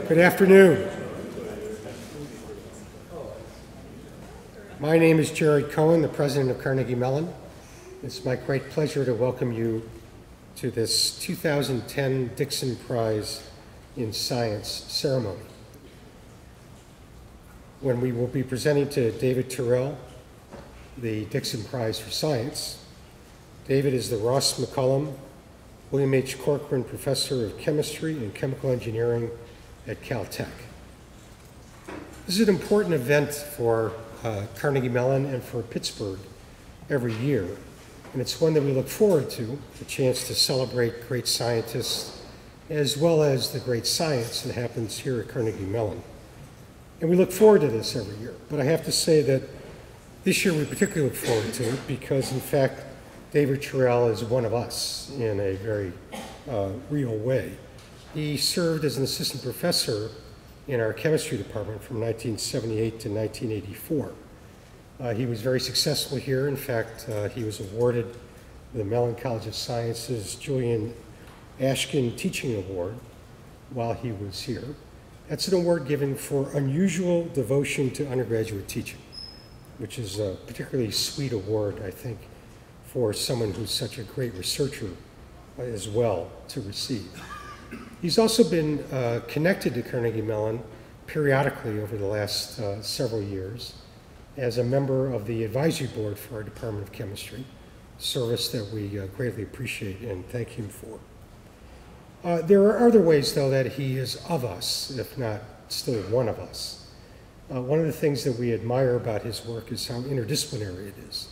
Good afternoon. My name is Jared Cohen, the president of Carnegie Mellon. It's my great pleasure to welcome you to this 2010 Dickson Prize in Science ceremony, when we will be presenting to David Tirrell the Dickson Prize for Science. David is the Ross McCullum William H. Corcoran Professor of Chemistry and Chemical Engineering at Caltech. This is an important event for Carnegie Mellon and for Pittsburgh every year, and it's one that we look forward to, the chance to celebrate great scientists as well as the great science that happens here at Carnegie Mellon. And we look forward to this every year, but I have to say that this year we particularly look forward to it because, in fact, David Tirrell is one of us in a very real way. He served as an assistant professor in our chemistry department from 1978 to 1984. He was very successful here. In fact, he was awarded the Mellon College of Sciences Julian Ashkin Teaching Award while he was here. That's an award given for unusual devotion to undergraduate teaching, which is a particularly sweet award, I think, for someone who's such a great researcher as well to receive. He's also been connected to Carnegie Mellon periodically over the last several years as a member of the advisory board for our Department of Chemistry, service that we greatly appreciate and thank him for. There are other ways, though, that he is of us, if not still one of us. One of the things that we admire about his work is how interdisciplinary it is.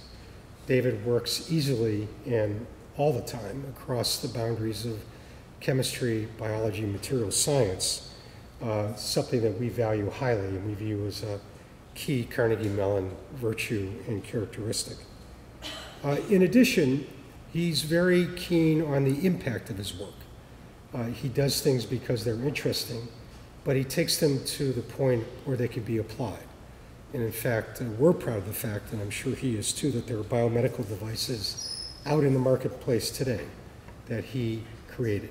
David works easily and all the time across the boundaries of chemistry, biology, material science, something that we value highly and we view as a key Carnegie Mellon virtue and characteristic. In addition, he's very keen on the impact of his work. He does things because they're interesting, but he takes them to the point where they can be applied. And in fact, we're proud of the fact, and I'm sure he is too, that there are biomedical devices out in the marketplace today that he created.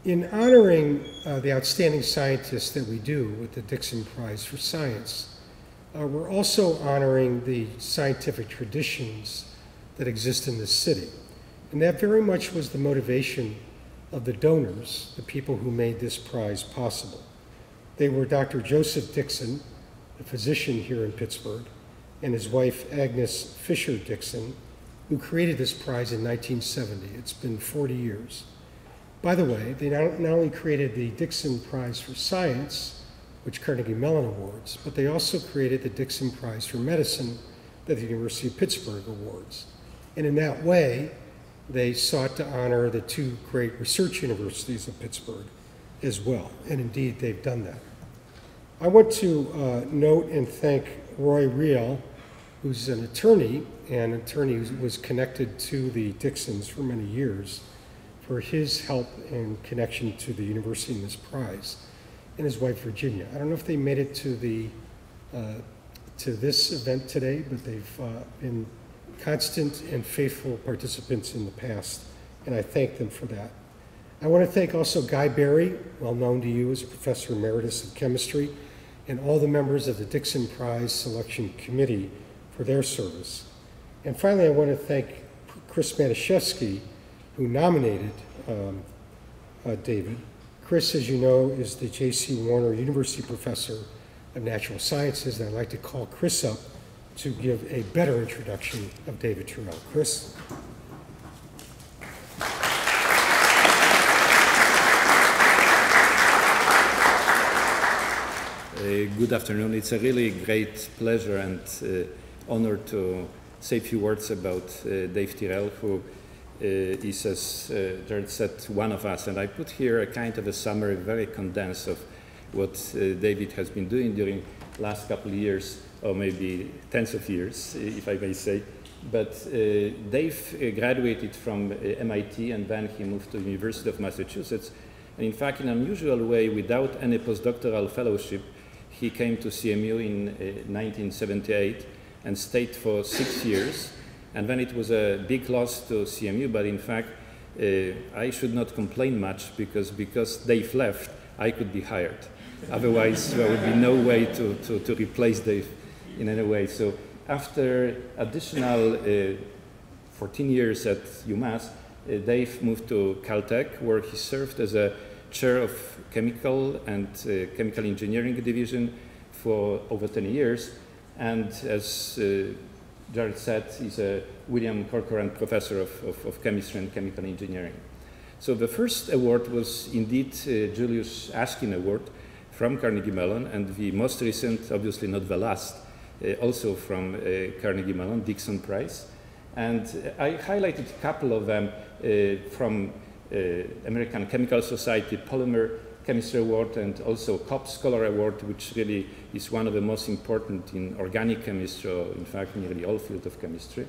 In honoring the outstanding scientists that we do with the Dickson Prize for Science, we're also honoring the scientific traditions that exist in this city. And that very much was the motivation of the donors, the people who made this prize possible. They were Dr. Joseph Dickson, a physician here in Pittsburgh, and his wife Agnes Fisher Dickson, who created this prize in 1970. It's been 40 years. By the way, they not only created the Dickson Prize for Science, which Carnegie Mellon awards, but they also created the Dickson Prize for Medicine that the University of Pittsburgh awards. And in that way, they sought to honor the two great research universities of Pittsburgh as well. And indeed, they've done that. I want to note and thank Roy Riehl, who's an attorney, and an attorney who was connected to the Dicksons for many years, for his help and connection to the university and this prize, and his wife Virginia. I don't know if they made it to this event today, but they've been constant and faithful participants in the past, and I thank them for that. I want to thank also Guy Berry, well known to you as a professor emeritus of chemistry, and all the members of the Dickson Prize Selection Committee for their service. And finally, I want to thank Chris Matuszewski, who nominated David. Chris, as you know, is the J.C. Warner University Professor of Natural Sciences, and I'd like to call Chris up to give a better introduction of David Tirrell. Chris? Good afternoon. It's a really great pleasure and honor to say a few words about Dave Tirrell, who is, as Jared said, one of us. And I put here a kind of a summary, very condensed, of what David has been doing during the last couple of years, or maybe tens of years, if I may say. But Dave graduated from MIT, and then he moved to the University of Massachusetts. And in fact, in an unusual way, without any postdoctoral fellowship, he came to CMU in 1978 and stayed for 6 years. And then it was a big loss to CMU, but in fact, I should not complain much because Dave left, I could be hired. Otherwise, there would be no way to replace Dave in any way. So after additional 14 years at UMass, Dave moved to Caltech, where he served as a chair of chemical and chemical engineering division for over 10 years. And as Jared said, he's a William Corcoran Professor of Chemistry and Chemical Engineering. So the first award was indeed Julius Ashkin Award from Carnegie Mellon, and the most recent, obviously not the last, also from Carnegie Mellon, Dickson Prize. And I highlighted a couple of them from American Chemical Society Polymer Chemistry Award and also COP Scholar Award, which really is one of the most important in organic chemistry, or in fact nearly all fields of chemistry.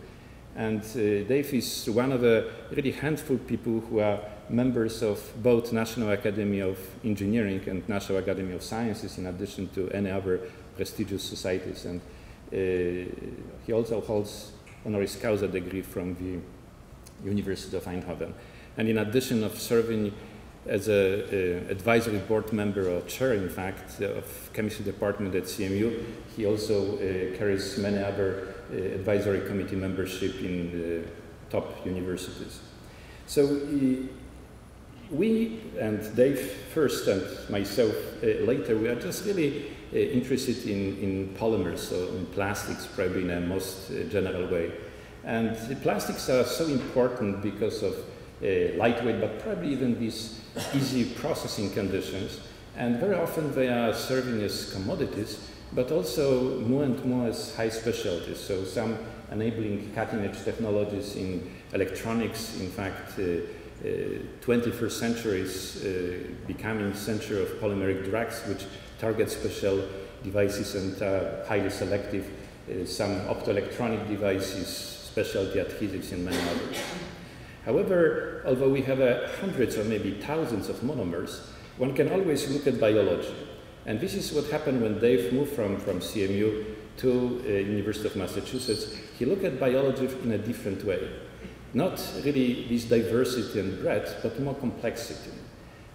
And Dave is one of the really handful people who are members of both National Academy of Engineering and National Academy of Sciences, in addition to any other prestigious societies. And he also holds honoris causa degree from the University of Eindhoven. And in addition of serving as an advisory board member, or chair, in fact, of chemistry department at CMU, he also carries many other advisory committee membership in top universities. So we, and Dave first and myself later, we are just really interested in polymers, so in plastics, probably in a most general way. And the plastics are so important because of lightweight, but probably even these easy processing conditions. And very often they are serving as commodities, but also more and more as high specialties. So some enabling cutting-edge technologies in electronics. In fact, 21st century is becoming century of polymeric drugs, which target special devices and are highly selective. Some optoelectronic devices, specialty adhesives, and many others. However, although we have hundreds or maybe thousands of monomers, one can always look at biology. And this is what happened when Dave moved from CMU to University of Massachusetts. He looked at biology in a different way. Not really this diversity and breadth, but more complexity.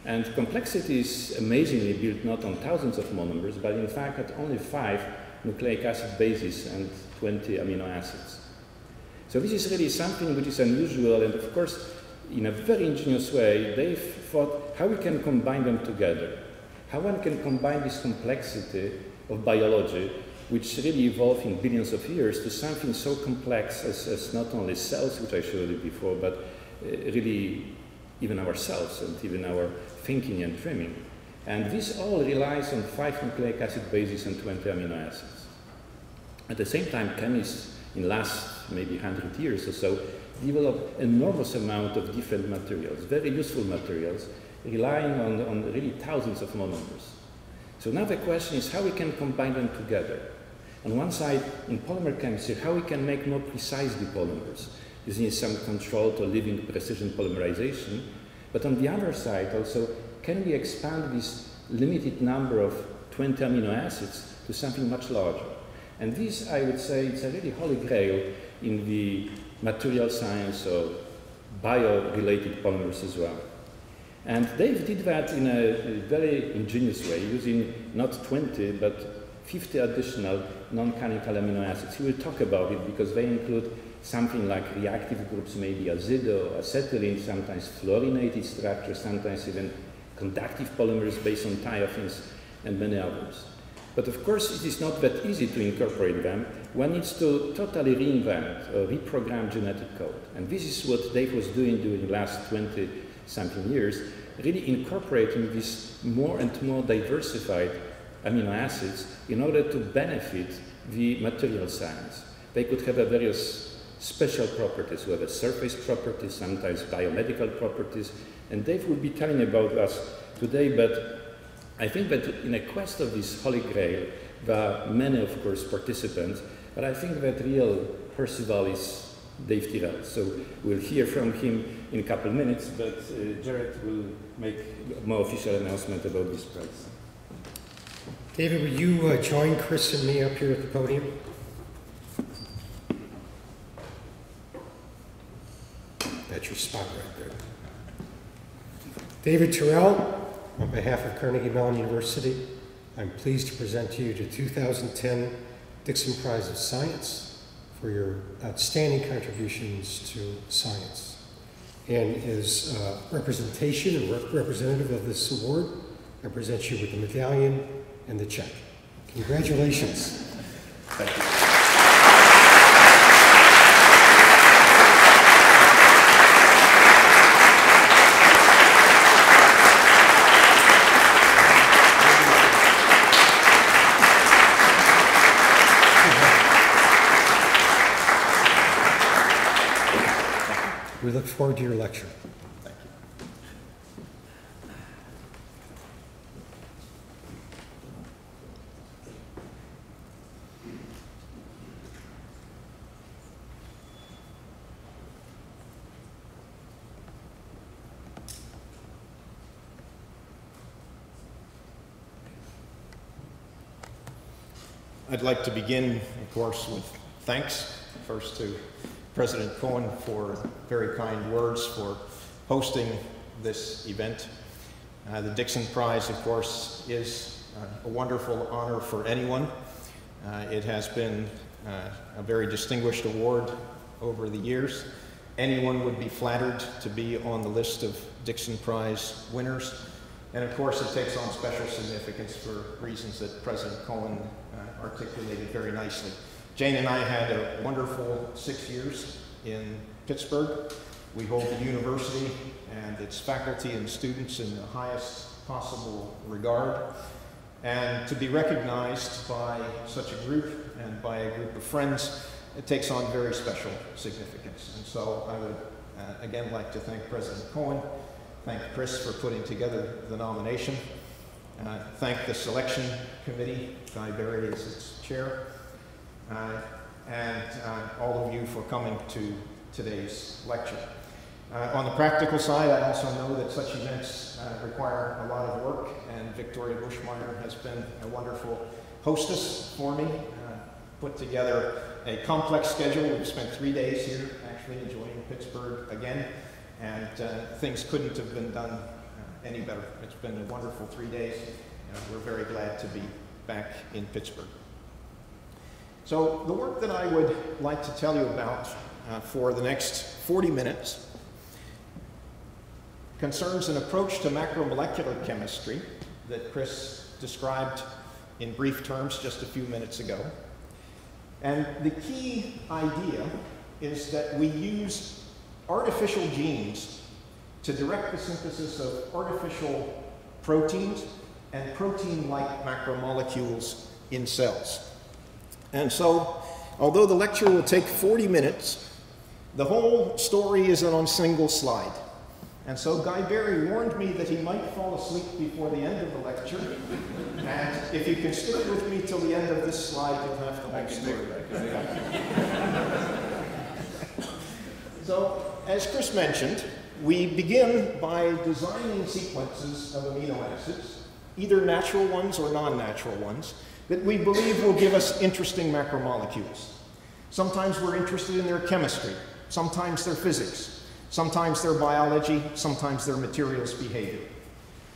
And complexity is amazingly built not on thousands of monomers, but in fact at only 5 nucleic acid bases and 20 amino acids. So this is really something which is unusual, and of course, in a very ingenious way, they thought how we can combine them together. How one can combine this complexity of biology, which really evolved in billions of years, to something so complex as not only cells, which I showed you before, but really even ourselves and even our thinking and dreaming. And this all relies on 5 nucleic acid bases and 20 amino acids. At the same time, chemists in the last maybe 100 years or so developed enormous amount of different materials, very useful materials, relying on really thousands of monomers. So now the question is how we can combine them together. On one side, in polymer chemistry, how we can make more precisely polymers, using some controlled or living precision polymerization. But on the other side also, can we expand this limited number of 20 amino acids to something much larger? And this, I would say, it's a really holy grail in the material science or bio-related polymers as well. And Dave did that in a very ingenious way, using not 20, but 50 additional non-canonical amino acids. He will talk about it because they include something like reactive groups, maybe azido, acetylene, sometimes fluorinated structures, sometimes even conductive polymers based on thiophene, and many others. But of course, it is not that easy to incorporate them. One needs to totally reinvent or reprogram genetic code. And this is what Dave was doing during the last 20-something years, really incorporating these more and more diversified amino acids in order to benefit the material science. They could have various special properties, whether surface properties, sometimes biomedical properties, and Dave will be telling about us today, but I think that in a quest of this holy grail, there are many, of course, participants, but I think that real Percival is Dave Tirrell. So we'll hear from him in a couple of minutes, but Jared will make a more official announcement about this prize. David, will you join Chris and me up here at the podium? That's your spot right there. David Tirrell On behalf of Carnegie Mellon University, I'm pleased to present to you the 2010 Dickson Prize of Science for your outstanding contributions to science. And as representation and representative of this award, I present you with the medallion and the check. Congratulations. Thank you. We look forward to your lecture. Thank you. I'd like to begin, of course, with thanks first to President Cohen for very kind words for hosting this event. The Dickson Prize, of course, is a wonderful honor for anyone. It has been a very distinguished award over the years. Anyone would be flattered to be on the list of Dickson Prize winners. And of course, it takes on special significance for reasons that President Cohen articulated very nicely. Jane and I had a wonderful 6 years in Pittsburgh. We hold the university and its faculty and students in the highest possible regard. And to be recognized by such a group and by a group of friends, it takes on very special significance. And so I would again like to thank President Cohen, thank Chris for putting together the nomination, thank the selection committee, Guy Barrett is its chair, and all of you for coming to today's lecture. On the practical side, I also know that such events require a lot of work, and Victoria Bushmeyer has been a wonderful hostess for me, put together a complex schedule. We've spent 3 days here, actually enjoying Pittsburgh again, and things couldn't have been done any better. It's been a wonderful 3 days, and we're very glad to be back in Pittsburgh. So the work that I would like to tell you about for the next 40 minutes concerns an approach to macromolecular chemistry that Chris described in brief terms just a few minutes ago. And the key idea is that we use artificial genes to direct the synthesis of artificial proteins and protein-like macromolecules in cells. And so, although the lecture will take 40 minutes, the whole story isn't on a single slide. And so Guy Barry warned me that he might fall asleep before the end of the lecture. And if you can stick with me till the end of this slide, you'll have the whole story. So, as Chris mentioned, we begin by designing sequences of amino acids, either natural ones or non-natural ones, that we believe will give us interesting macromolecules. Sometimes we're interested in their chemistry, sometimes their physics, sometimes their biology, sometimes their materials behavior.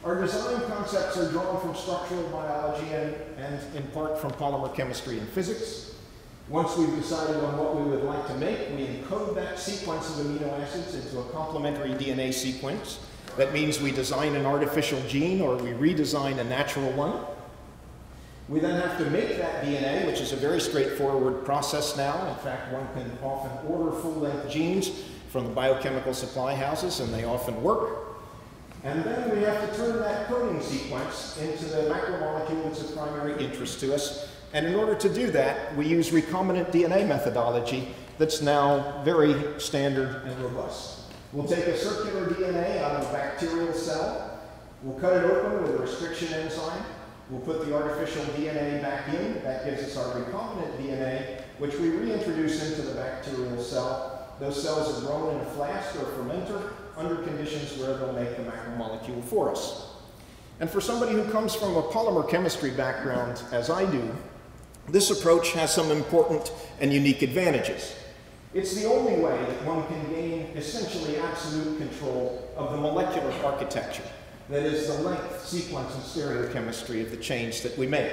Our design concepts are drawn from structural biology and in part from polymer chemistry and physics. Once we've decided on what we would like to make, we encode that sequence of amino acids into a complementary DNA sequence. That means we design an artificial gene or we redesign a natural one. We then have to make that DNA, which is a very straightforward process now. In fact, one can often order full-length genes from the biochemical supply houses, and they often work. And then we have to turn that coding sequence into the macromolecule that's of primary interest to us. And in order to do that, we use recombinant DNA methodology that's now very standard and robust. We'll take a circular DNA out of a bacterial cell. We'll cut it open with a restriction enzyme. We'll put the artificial DNA back in. That gives us our recombinant DNA, which we reintroduce into the bacterial cell. Those cells are grown in a flask or fermenter under conditions where they'll make the macromolecule for us. And for somebody who comes from a polymer chemistry background, as I do, this approach has some important and unique advantages. It's the only way that one can gain essentially absolute control of the molecular architecture. that is the length, sequence, and stereochemistry of the chains that we make.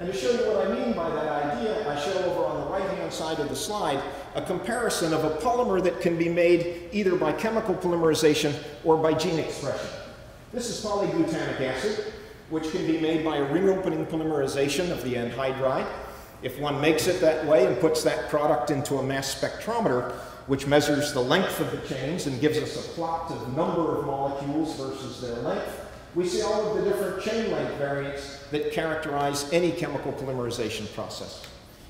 And to show you what I mean by that idea, I show over on the right-hand side of the slide a comparison of a polymer that can be made either by chemical polymerization or by gene expression. This is polyglutamic acid, which can be made by a ring-opening polymerization of the anhydride. If one makes it that way and puts that product into a mass spectrometer, which measures the length of the chains and gives us a plot of number of molecules versus their length, we see all of the different chain length variants that characterize any chemical polymerization process.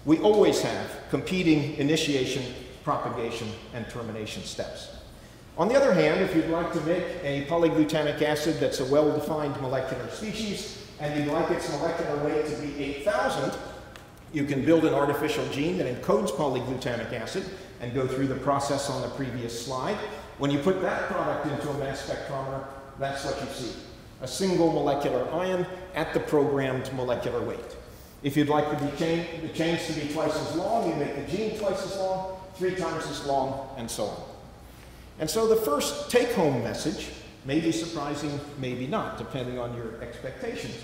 We always have competing initiation, propagation, and termination steps. On the other hand, if you'd like to make a polyglutamic acid that's a well-defined molecular species, and you'd like its molecular weight to be 8,000, you can build an artificial gene that encodes polyglutamic acid and go through the process on the previous slide. When you put that product into a mass spectrometer, that's what you see. A single molecular ion at the programmed molecular weight. If you'd like the chains to be twice as long, you make the gene twice as long, 3 times as long, and so on. And so the first take-home message, maybe surprising, maybe not, depending on your expectations,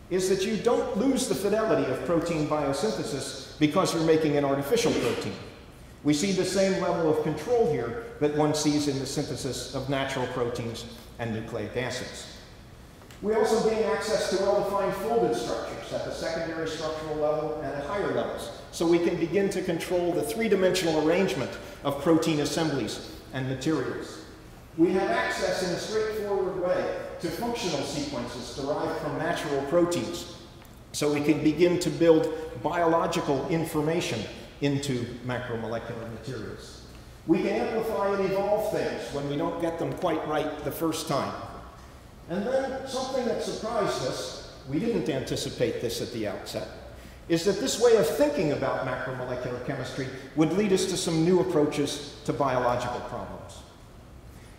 is that you don't lose the fidelity of protein biosynthesis because you're making an artificial protein. We see the same level of control here that one sees in the synthesis of natural proteins and nucleic acids. We also gain access to well-defined folded structures at the secondary structural level and at higher levels, so we can begin to control the 3-dimensional arrangement of protein assemblies and materials. We have access in a straightforward way to functional sequences derived from natural proteins, so we can begin to build biological information into macromolecular materials. We can amplify and evolve things when we don't get them quite right the first time. And then something that surprised us, we didn't anticipate this at the outset, is that this way of thinking about macromolecular chemistry would lead us to some new approaches to biological problems.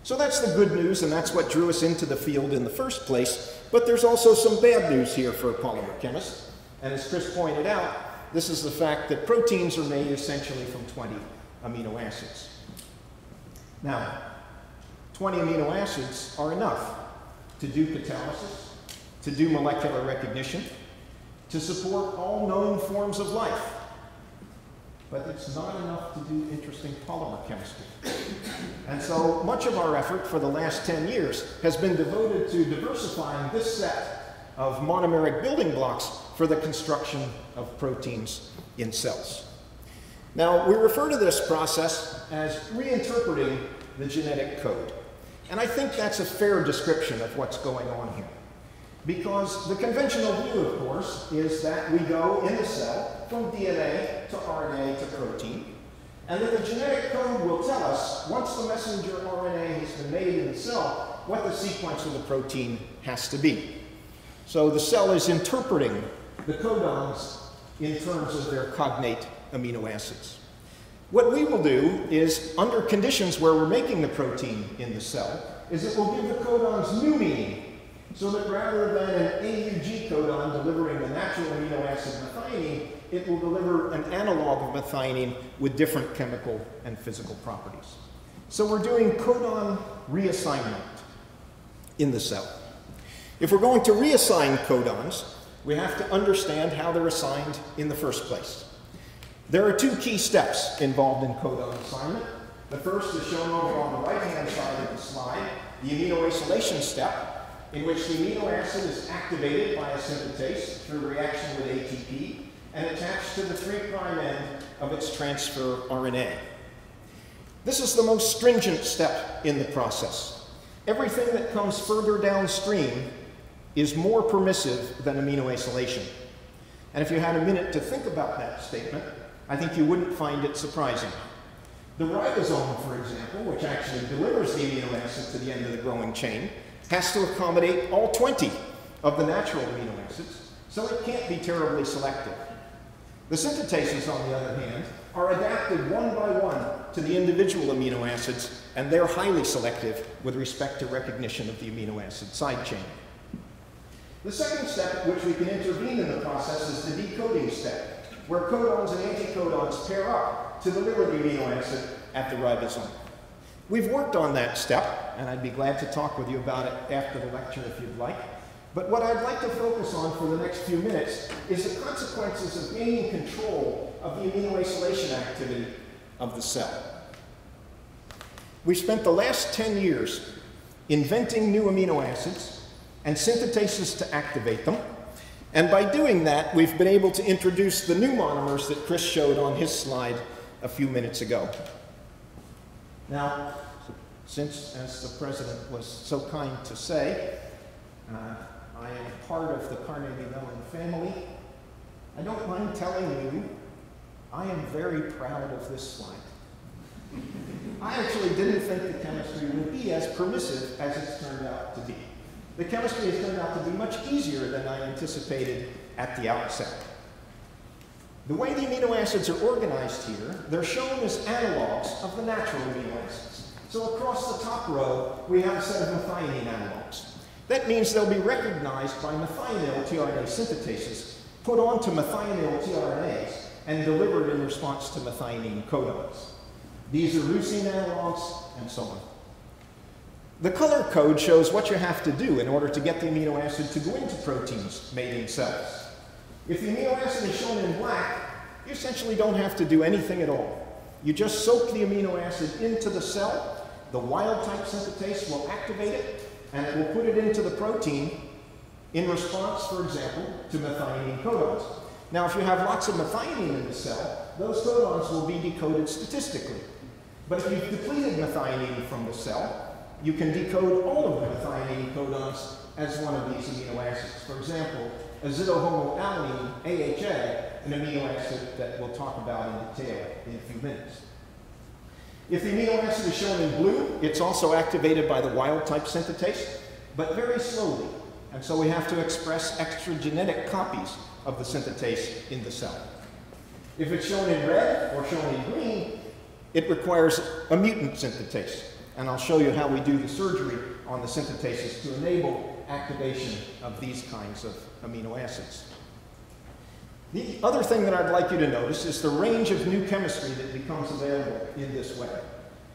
So that's the good news, and that's what drew us into the field in the first place, but there's also some bad news here for a polymer chemist. And as Chris pointed out, this is the fact that proteins are made essentially from 20 amino acids. Now, 20 amino acids are enough to do catalysis, to do molecular recognition, to support all known forms of life. But it's not enough to do interesting polymer chemistry. And so much of our effort for the last 10 years has been devoted to diversifying this set of monomeric building blocks for the construction of proteins in cells. Now, we refer to this process as reinterpreting the genetic code. And I think that's a fair description of what's going on here. Because the conventional view, of course, is that we go in the cell from DNA to RNA to protein, and that the genetic code will tell us, once the messenger RNA has been made in the cell, what the sequence of the protein has to be. So the cell is interpreting the codons in terms of their cognate amino acids. What we will do is, under conditions where we're making the protein in the cell, is it will give the codons new meaning, so that rather than an AUG codon delivering the natural amino acid methionine, it will deliver an analog of methionine with different chemical and physical properties. So we're doing codon reassignment in the cell. If we're going to reassign codons, we have to understand how they're assigned in the first place. There are 2 key steps involved in codon assignment. The first is shown over on the right-hand side of the slide, the amino acylation step, in which the amino acid is activated by a synthetase through reaction with ATP and attached to the 3' end of its transfer RNA. This is the most stringent step in the process. Everything that comes further downstream is more permissive than amino acylation. And if you had a minute to think about that statement, I think you wouldn't find it surprising. The ribosome, for example, which actually delivers the amino acid to the end of the growing chain, has to accommodate all 20 of the natural amino acids, so it can't be terribly selective. The synthetases, on the other hand, are adapted one by one to the individual amino acids, and they're highly selective with respect to recognition of the amino acid side chain. The second step at which we can intervene in the process is the decoding step, where codons and anticodons pair up to deliver the amino acid at the ribosome. We've worked on that step and I'd be glad to talk with you about it after the lecture if you'd like. But what I'd like to focus on for the next few minutes is the consequences of gaining control of the aminoacylation activity of the cell. We've spent the last 10 years inventing new amino acids and synthetases to activate them. And by doing that, we've been able to introduce the new monomers that Chris showed on his slide a few minutes ago. Now, since, as the president was so kind to say, I am part of the Carnegie Mellon family, I don't mind telling you, I am very proud of this slide. I actually didn't think the chemistry would be as permissive as it's turned out to be. The chemistry has turned out to be much easier than I anticipated at the outset. The way the amino acids are organized here, they're shown as analogs of the natural amino acids. So across the top row, we have a set of methionine analogs. That means they'll be recognized by methionine tRNA synthetases, put onto methionine tRNAs, and delivered in response to methionine codons. These are leucine analogs, and so on. The color code shows what you have to do in order to get the amino acid to go into proteins made in cells. If the amino acid is shown in black, you essentially don't have to do anything at all. You just soak the amino acid into the cell, the wild-type synthetase will activate it, and it will put it into the protein in response, for example, to methionine codons. Now, if you have lots of methionine in the cell, those codons will be decoded statistically. But if you've depleted methionine from the cell, you can decode all of the methionine codons as one of these amino acids. For example, azidohomoalanine, AHA, an amino acid that we'll talk about in detail in a few minutes. If the amino acid is shown in blue, it's also activated by the wild-type synthetase, but very slowly. And so we have to express extra genetic copies of the synthetase in the cell. If it's shown in red or shown in green, it requires a mutant synthetase. And I'll show you how we do the surgery on the synthetases to enable activation of these kinds of amino acids. The other thing that I'd like you to notice is the range of new chemistry that becomes available in this way.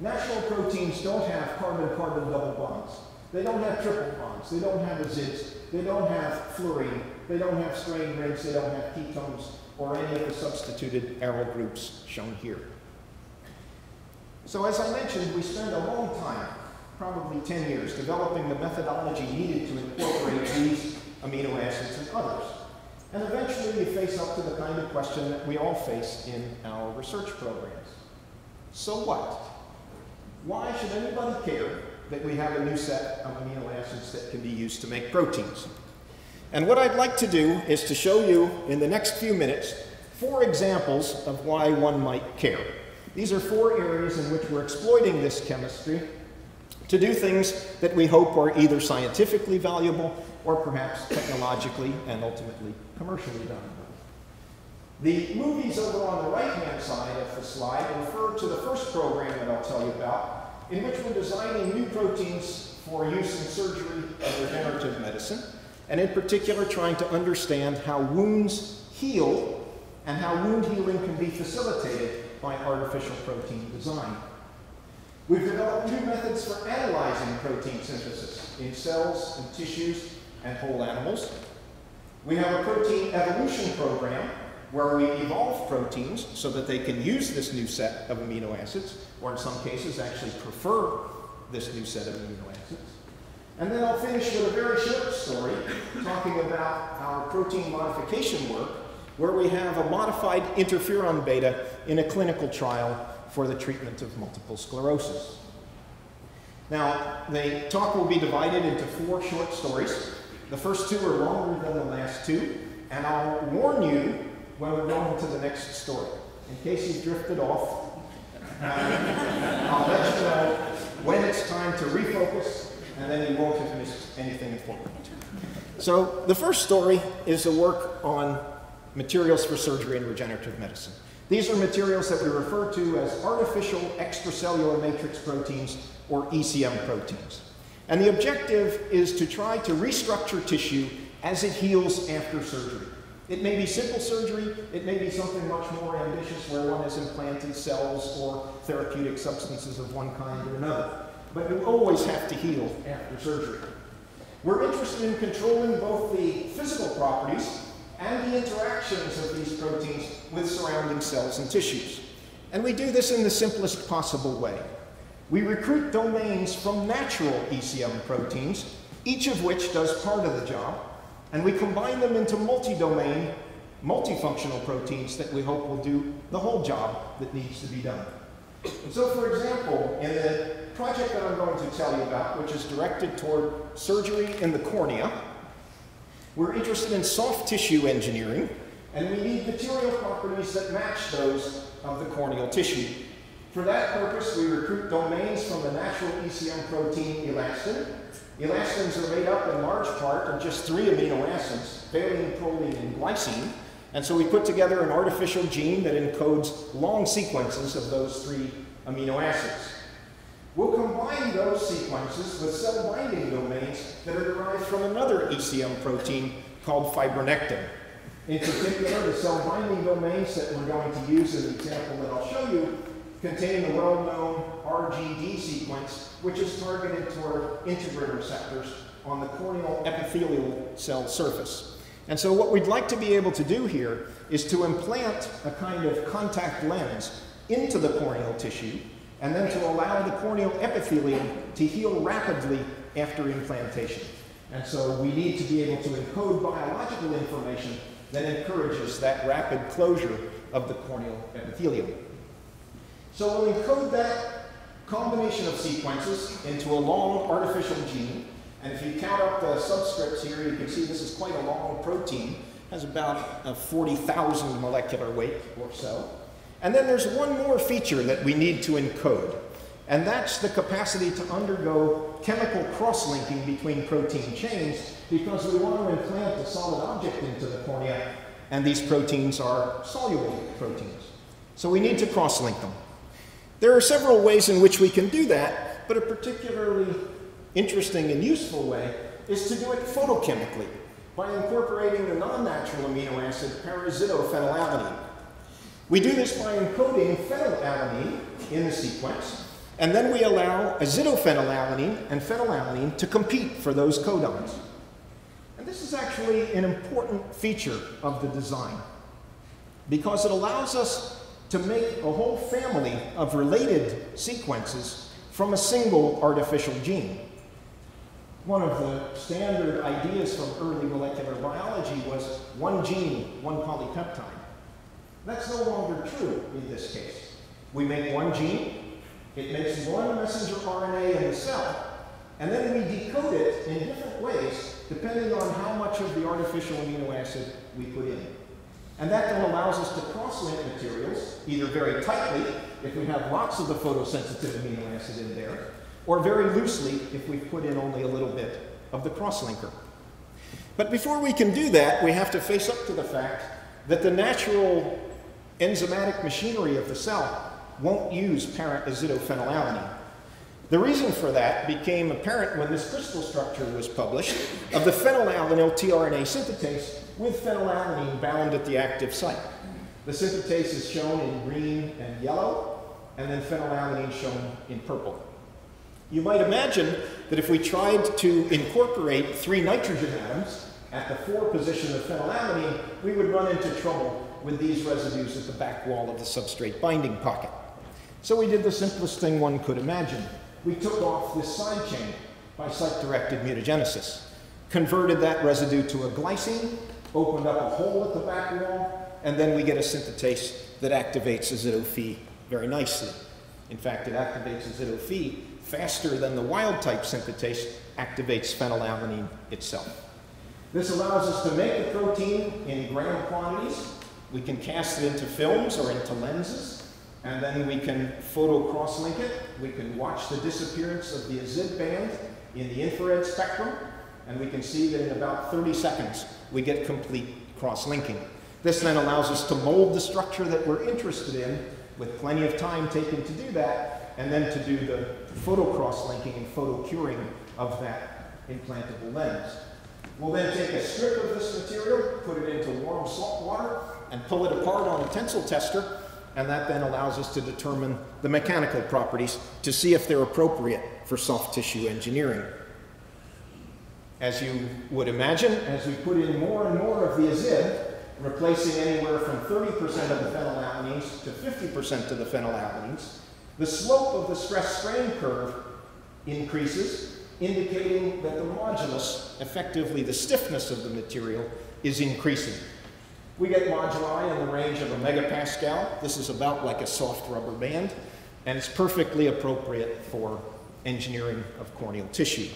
Natural proteins don't have carbon-carbon double bonds. They don't have triple bonds. They don't have azids. They don't have fluorine. They don't have strain rings. They don't have ketones or any of the substituted aryl groups shown here. So as I mentioned, we spent a long time, probably 10 years, developing the methodology needed to incorporate these amino acids and others. And eventually we face up to the kind of question that we all face in our research programs. So what? Why should anybody care that we have a new set of amino acids that can be used to make proteins? And what I'd like to do is to show you in the next few minutes 4 examples of why one might care. These are 4 areas in which we're exploiting this chemistry to do things that we hope are either scientifically valuable or perhaps technologically and ultimately commercially valuable. The movies over on the right-hand side of the slide refer to the first program that I'll tell you about, in which we're designing new proteins for use in surgery and regenerative medicine, and in particular trying to understand how wounds heal and how wound healing can be facilitated by artificial protein design. We've developed new methods for analyzing protein synthesis in cells and tissues and whole animals. We have a protein evolution program where we evolve proteins so that they can use this new set of amino acids, or in some cases actually prefer this new set of amino acids. And then I'll finish with a very short story talking about our protein modification work, where we have a modified interferon beta in a clinical trial for the treatment of multiple sclerosis. Now, the talk will be divided into 4 short stories. The first 2 are longer than the last 2, and I'll warn you when we're going to the next story. In case you've drifted off, I'll let you know when it's time to refocus, and then you won't have missed anything important. So the first story is a work on materials for surgery and regenerative medicine. These are materials that we refer to as artificial extracellular matrix proteins, or ECM proteins. And the objective is to try to restructure tissue as it heals after surgery. It may be simple surgery, it may be something much more ambitious where one has implanted cells or therapeutic substances of one kind or another. but you always have to heal after surgery. We're interested in controlling both the physical properties and the interactions of these proteins with surrounding cells and tissues. And we do this in the simplest possible way. We recruit domains from natural ECM proteins, each of which does part of the job, and we combine them into multi-domain, multifunctional proteins that we hope will do the whole job that needs to be done. And so, for example, in the project that I'm going to tell you about, which is directed toward surgery in the cornea, we're interested in soft tissue engineering, and we need material properties that match those of the corneal tissue. For that purpose, we recruit domains from the natural ECM protein elastin. Elastins are made up in large part of just 3 amino acids, valine, proline, and glycine. And so we put together an artificial gene that encodes long sequences of those 3 amino acids. We'll combine those sequences with cell binding domains that are derived from another ECM protein called fibronectin. In particular, the cell binding domains that we're going to use in the example that I'll show you contain the well-known RGD sequence, which is targeted toward integrin receptors on the corneal epithelial cell surface. And so what we'd like to be able to do here is to implant a kind of contact lens into the corneal tissue, and then to allow the corneal epithelium to heal rapidly after implantation. And so we need to be able to encode biological information that encourages that rapid closure of the corneal epithelium. So we'll encode that combination of sequences into a long artificial gene. And if you count up the subscripts here, you can see this is quite a long protein. It has about a 40,000 molecular weight or so. And then there's one more feature that we need to encode, and that's the capacity to undergo chemical cross-linking between protein chains, because we want to implant a solid object into the cornea, and these proteins are soluble proteins. So we need to cross-link them. There are several ways in which we can do that, but a particularly interesting and useful way is to do it photochemically by incorporating the non-natural amino acid parazitophenylalanine. We do this by encoding phenylalanine in the sequence, and then we allow azitophenylalanine and phenylalanine to compete for those codons. And this is actually an important feature of the design, because it allows us to make a whole family of related sequences from a single artificial gene. One of the standard ideas from early molecular biology was one gene, one polypeptide. That's no longer true in this case. We make one gene, it makes one messenger RNA in the cell, and then we decode it in different ways depending on how much of the artificial amino acid we put in. And that then allows us to cross-link materials, either very tightly, if we have lots of the photosensitive amino acid in there, or very loosely if we put in only a little bit of the cross-linker. But before we can do that, we have to face up to the fact that the natural enzymatic machinery of the cell won't use para-azitophenylalanine. The reason for that became apparent when this crystal structure was published of the phenylalanyl tRNA synthetase with phenylalanine bound at the active site. The synthetase is shown in green and yellow, and then phenylalanine shown in purple. You might imagine that if we tried to incorporate 3 nitrogen atoms at the 4 position of phenylalanine, we would run into trouble with these residues at the back wall of the substrate binding pocket. So we did the simplest thing one could imagine. We took off this side chain by site-directed mutagenesis, converted that residue to a glycine, opened up a hole at the back wall, and then we get a synthetase that activates azido-Phe very nicely. In fact, it activates azido-Phe faster than the wild-type synthetase activates phenylalanine itself. This allows us to make the protein in gram quantities. We can cast it into films or into lenses, and then we can photo cross-link it. We can watch the disappearance of the azid band in the infrared spectrum, and we can see that in about 30 seconds we get complete cross-linking. This then allows us to mold the structure that we're interested in with plenty of time taken to do that, and then to do the photo cross-linking and photo curing of that implantable lens. We'll then take a strip of this material, put it into warm salt water, and pull it apart on a tensile tester, and that then allows us to determine the mechanical properties to see if they're appropriate for soft tissue engineering. As you would imagine, as we put in more and more of the azide, replacing anywhere from 30% of the phenylalanines to 50% of the phenylalanines, the slope of the stress strain curve increases, indicating that the modulus, effectively the stiffness of the material, is increasing. We get moduli in the range of a megapascal. This is about like a soft rubber band, and it's perfectly appropriate for engineering of corneal tissue.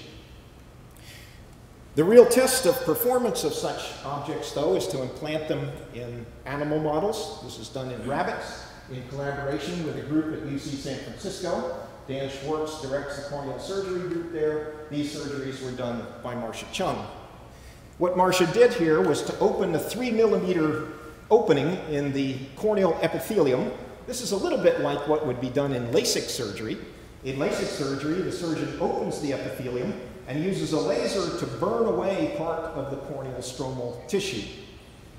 The real test of performance of such objects, though, is to implant them in animal models. This is done in rabbits in collaboration with a group at UC San Francisco. Dan Schwartz directs the corneal surgery group there. These surgeries were done by Marcia Chung. What Marcia did here was to open a 3mm opening in the corneal epithelium. This is a little bit like what would be done in LASIK surgery. In LASIK surgery, the surgeon opens the epithelium and uses a laser to burn away part of the corneal stromal tissue.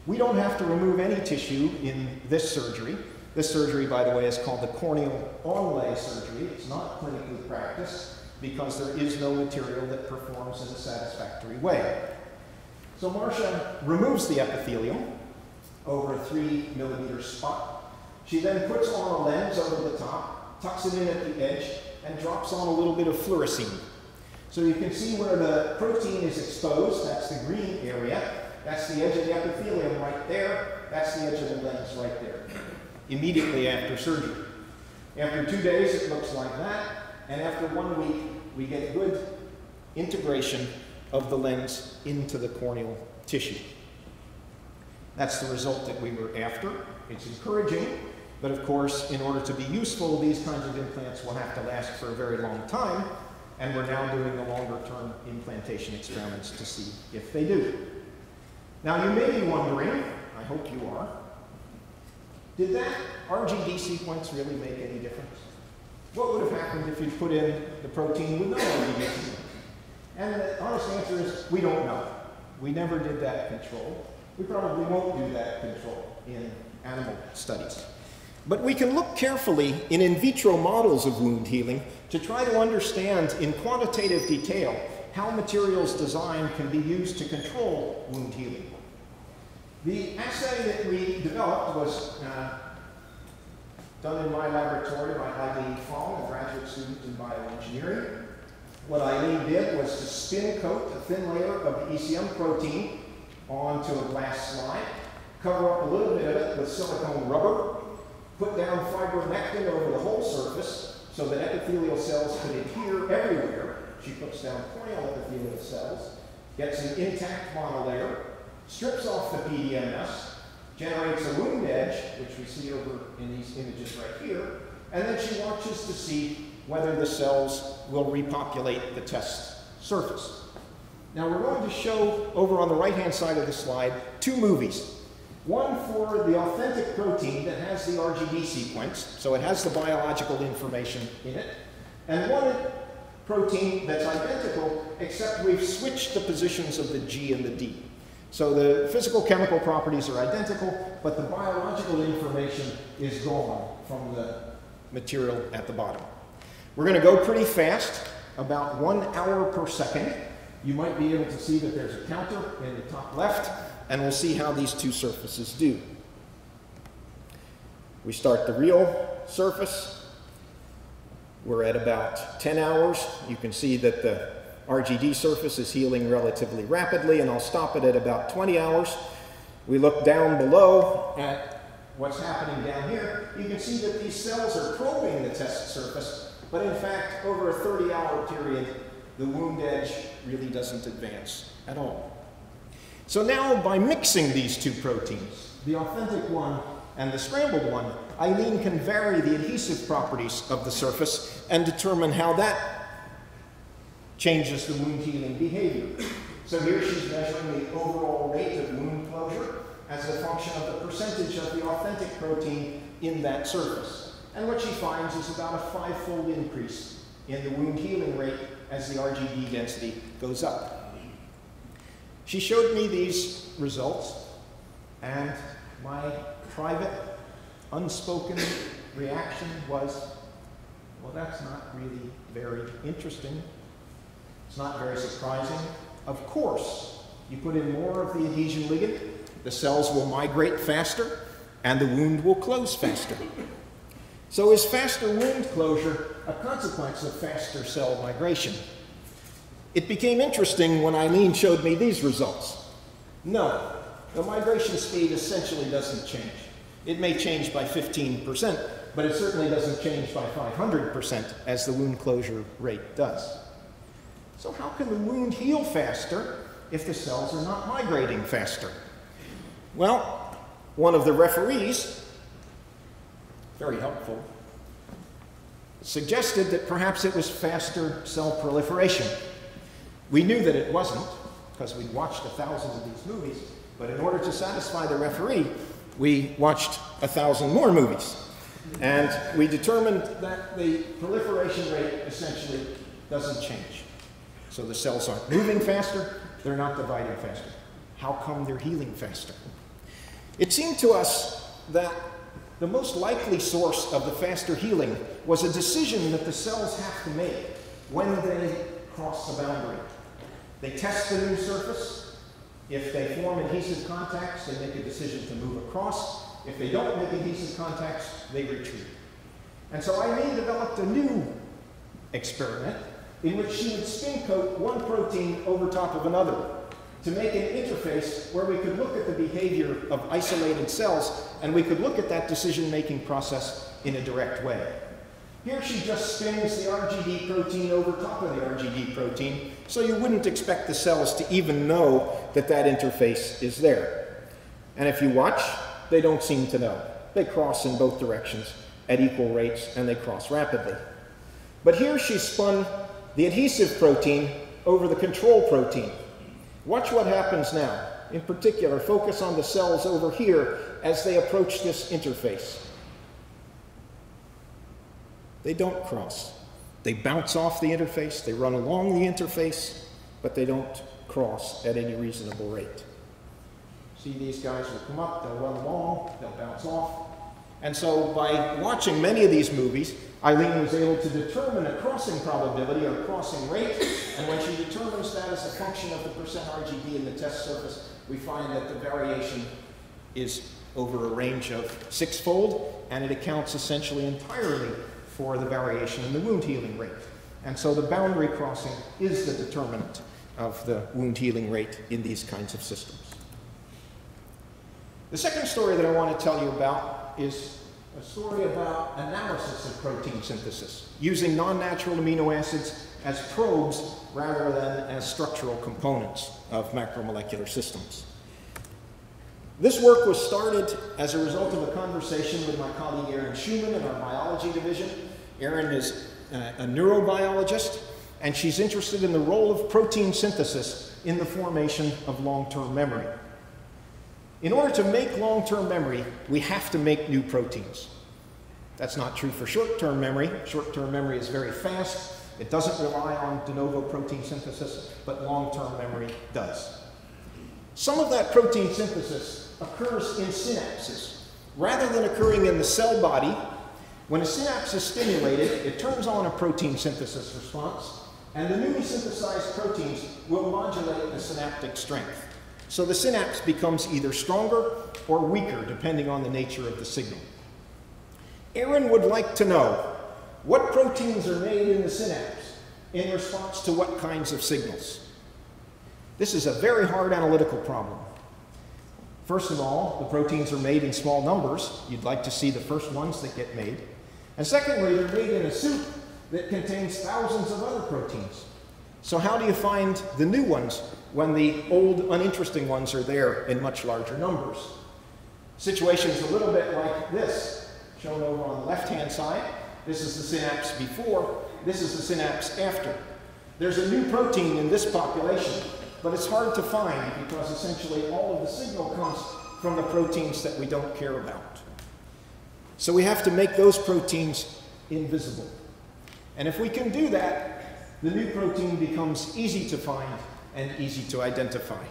We don't have to remove any tissue in this surgery. This surgery, by the way, is called the corneal onlay surgery. It's not clinically practiced because there is no material that performs in a satisfactory way. So Marcia removes the epithelium over a 3mm spot. She then puts on a lens over the top, tucks it in at the edge, and drops on a little bit of fluorescein. So you can see where the protein is exposed. That's the green area. That's the edge of the epithelium right there. That's the edge of the lens right there. Immediately after surgery. After 2 days, it looks like that. And after 1 week, we get good integration of the lens into the corneal tissue. That's the result that we were after. It's encouraging, but of course, in order to be useful, these kinds of implants will have to last for a very long time, and we're now doing the longer-term implantation experiments to see if they do. Now, you may be wondering, I hope you are, did that RGD sequence really make any difference? What would have happened if you put in the protein with no RGD sequence? And the honest answer is, we don't know. We never did that control. We probably won't do that control in animal studies. But we can look carefully in vitro models of wound healing to try to understand in quantitative detail how materials design can be used to control wound healing. The assay that we developed was done in my laboratory by Eileen Fong, a graduate student in bioengineering. What Eileen did was to spin coat a thin layer of the ECM protein onto a glass slide, cover up a little bit of it with silicone rubber, put down fibronectin over the whole surface so that epithelial cells could adhere everywhere. She puts down corneal epithelial cells, gets an intact monolayer, strips off the PDMS, generates a wound edge, which we see over in these images right here, and then she watches to see whether the cells will repopulate the test surface. Now we're going to show over on the right-hand side of the slide 2 movies. One for the authentic protein that has the RGD sequence, so it has the biological information in it, and one protein that's identical, except we've switched the positions of the G and the D. So the physical chemical properties are identical, but the biological information is gone from the material at the bottom. We're going to go pretty fast, about 1 hour per second. You might be able to see that there's a counter in the top left, and we'll see how these 2 surfaces do. We start the real surface. We're at about 10 hours. You can see that the RGD surface is healing relatively rapidly, and I'll stop it at about 20 hours. We look down below at what's happening down here. You can see that these cells are probing the test surface, but in fact, over a 30-hour period, the wound edge really doesn't advance at all. So now, by mixing these 2 proteins, the authentic one and the scrambled one, Eileen can vary the adhesive properties of the surface and determine how that changes the wound healing behavior. So here she's measuring the overall rate of wound closure as a function of the percentage of the authentic protein in that surface. And what she finds is about a 5-fold increase in the wound healing rate as the RGD density goes up. She showed me these results, and my private, unspoken reaction was, well, that's not really very interesting. It's not very surprising. Of course, you put in more of the adhesion ligand, the cells will migrate faster, and the wound will close faster. So is faster wound closure a consequence of faster cell migration? It became interesting when Eileen showed me these results. No, the migration speed essentially doesn't change. It may change by 15%, but it certainly doesn't change by 500% as the wound closure rate does. So how can the wound heal faster if the cells are not migrating faster? Well, one of the referees, very helpful, suggested that perhaps it was faster cell proliferation. We knew that it wasn't, because we'd watched 1,000 of these movies, but in order to satisfy the referee, we watched 1,000 more movies. And we determined that the proliferation rate essentially doesn't change. So the cells aren't moving faster, they're not dividing faster. How come they're healing faster? It seemed to us that the most likely source of the faster healing was a decision that the cells have to make when they cross the boundary. They test the new surface. If they form adhesive contacts, they make a decision to move across. If they don't make adhesive contacts, they retreat. And so Eileen developed a new experiment in which she would spin coat one protein over top of another to make an interface where we could look at the behavior of isolated cells and we could look at that decision-making process in a direct way. Here she just spins the RGD protein over top of the RGD protein, so you wouldn't expect the cells to even know that that interface is there. And if you watch, they don't seem to know. They cross in both directions at equal rates, and they cross rapidly. But here she spun the adhesive protein over the control protein. Watch what happens now. In particular, focus on the cells over here as they approach this interface. They don't cross. They bounce off the interface, they run along the interface, but they don't cross at any reasonable rate. See, these guys will come up, they'll run along, they'll bounce off. And so by watching many of these movies, Eileen was able to determine a crossing probability or crossing rate, and when she determines that as a function of the percent RGD in the test surface, we find that the variation is over a range of 6-fold, and it accounts essentially entirely for the variation in the wound healing rate. And so the boundary crossing is the determinant of the wound healing rate in these kinds of systems. The second story that I want to tell you about is a story about analysis of protein synthesis, using non-natural amino acids as probes rather than as structural components of macromolecular systems. This work was started as a result of a conversation with my colleague Erin Schumann in our biology division. Erin is a neurobiologist, and she's interested in the role of protein synthesis in the formation of long-term memory. In order to make long-term memory, we have to make new proteins. That's not true for short-term memory. Short-term memory is very fast. It doesn't rely on de novo protein synthesis, but long-term memory does. Some of that protein synthesis occurs in synapses. Rather than occurring in the cell body, when a synapse is stimulated, it turns on a protein synthesis response, and the newly synthesized proteins will modulate the synaptic strength. So the synapse becomes either stronger or weaker, depending on the nature of the signal. Erin would like to know what proteins are made in the synapse in response to what kinds of signals. This is a very hard analytical problem. First of all, the proteins are made in small numbers. You'd like to see the first ones that get made. And secondly, they're made in a soup that contains thousands of other proteins. So how do you find the new ones when the old, uninteresting ones are there in much larger numbers? Situation's a little bit like this, shown over on the left-hand side. This is the synapse before, this is the synapse after. There's a new protein in this population, but it's hard to find because essentially all of the signal comes from the proteins that we don't care about. So we have to make those proteins invisible. And if we can do that, the new protein becomes easy to find and easy to identify.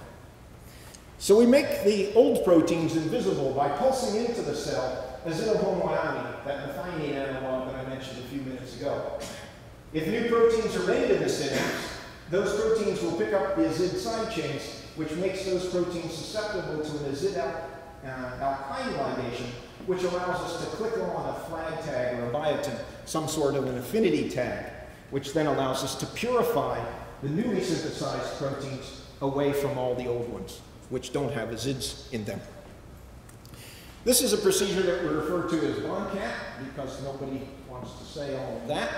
So we make the old proteins invisible by pulsing into the cell azidohomoamine, that methionine analog that I mentioned a few minutes ago. If new proteins are made in the synapse, those proteins will pick up the azide side chains, which makes those proteins susceptible to an azide alkyne ligation, which allows us to click on a flag tag or a biotin, some sort of an affinity tag, which then allows us to purify the newly synthesized proteins away from all the old ones, which don't have azides in them. This is a procedure that we refer to as BONCAT, because nobody wants to say all of that.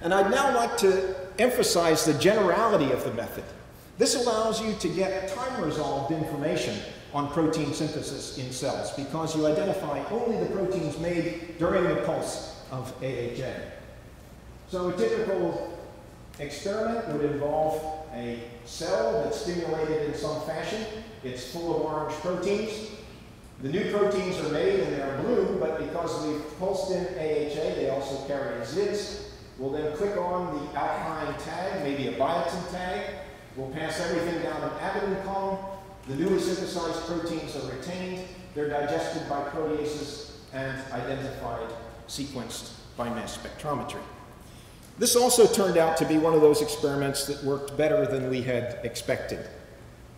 And I'd now like to emphasize the generality of the method. This allows you to get time-resolved information on protein synthesis in cells, because you identify only the proteins made during the pulse of AHA. So a typical experiment would involve a cell that's stimulated in some fashion. It's full of orange proteins. The new proteins are made and they're blue, but because we've pulsed in AHA, they also carry azides. We'll then click on the alkyne tag, maybe a biotin tag. We'll pass everything down an avidin column. The newly synthesized proteins are retained. They're digested by proteases and identified, sequenced by mass spectrometry. This also turned out to be one of those experiments that worked better than we had expected.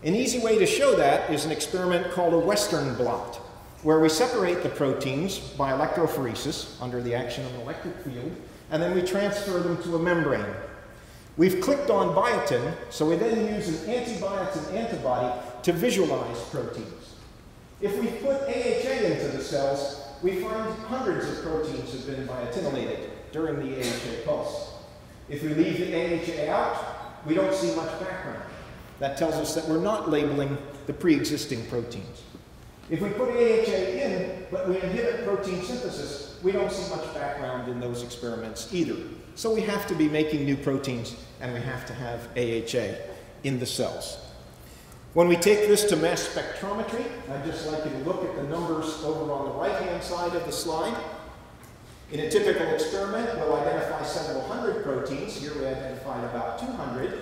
An easy way to show that is an experiment called a Western blot, where we separate the proteins by electrophoresis under the action of an electric field, and then we transfer them to a membrane. We've clicked on biotin, so we then use an anti-biotin antibody to visualize proteins. If we put AHA into the cells, we find hundreds of proteins have been biotinylated during the AHA pulse. If we leave the AHA out, we don't see much background. That tells us that we're not labeling the pre-existing proteins. If we put AHA in, but we inhibit protein synthesis, we don't see much background in those experiments either. So we have to be making new proteins, and we have to have AHA in the cells. When we take this to mass spectrometry, I'd just like you to look at the numbers over on the right-hand side of the slide. In a typical experiment, we'll identify several hundred proteins. Here we identified about 200.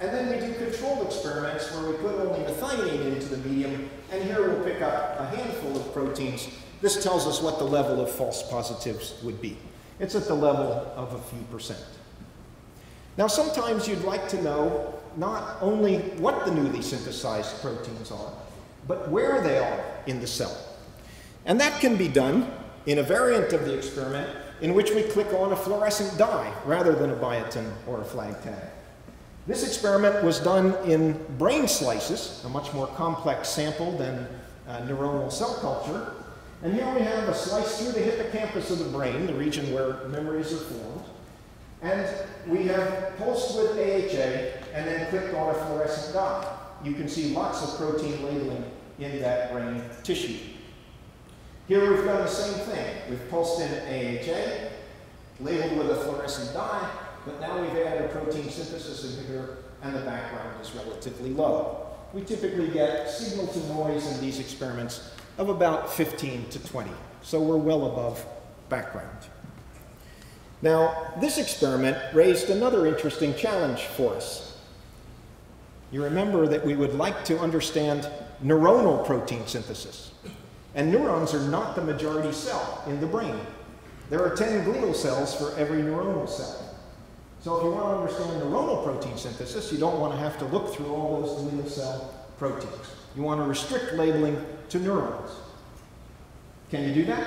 And then we do controlled experiments where we put only methionine into the medium, and here we'll pick up a handful of proteins. This tells us what the level of false positives would be. It's at the level of a few percent. Now, sometimes you'd like to know not only what the newly synthesized proteins are, but where they are in the cell. And that can be done in a variant of the experiment in which we click on a fluorescent dye rather than a biotin or a flag tag. This experiment was done in brain slices, a much more complex sample than neuronal cell culture. And here we have a slice through the hippocampus of the brain, the region where memories are formed. And we have pulsed with AHA and then clicked on a fluorescent dye. You can see lots of protein labeling in that brain tissue. Here we've done the same thing. We've pulsed in AHA, labeled with a fluorescent dye, but now we've added a protein synthesis inhibitor, and the background is relatively low. We typically get signal to noise in these experiments of about 15 to 20, so we're well above background. Now, this experiment raised another interesting challenge for us. You remember that we would like to understand neuronal protein synthesis, and neurons are not the majority cell in the brain. There are 10 glial cells for every neuronal cell. So if you want to understand neuronal protein synthesis, you don't want to have to look through all those glial cell proteins. You want to restrict labeling to neurons. Can you do that?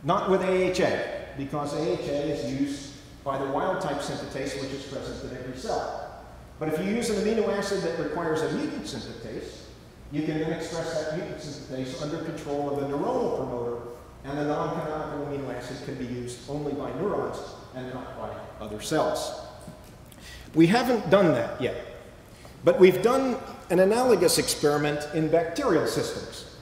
Not with AHA, because AHA is used by the wild-type synthetase, which is present in every cell. But if you use an amino acid that requires a mutant synthetase, you can then express that mutant synthetase under control of a neuronal promoter, and the non-canonical amino acid can be used only by neurons and not by other cells. We haven't done that yet, but we've done an analogous experiment in bacterial systems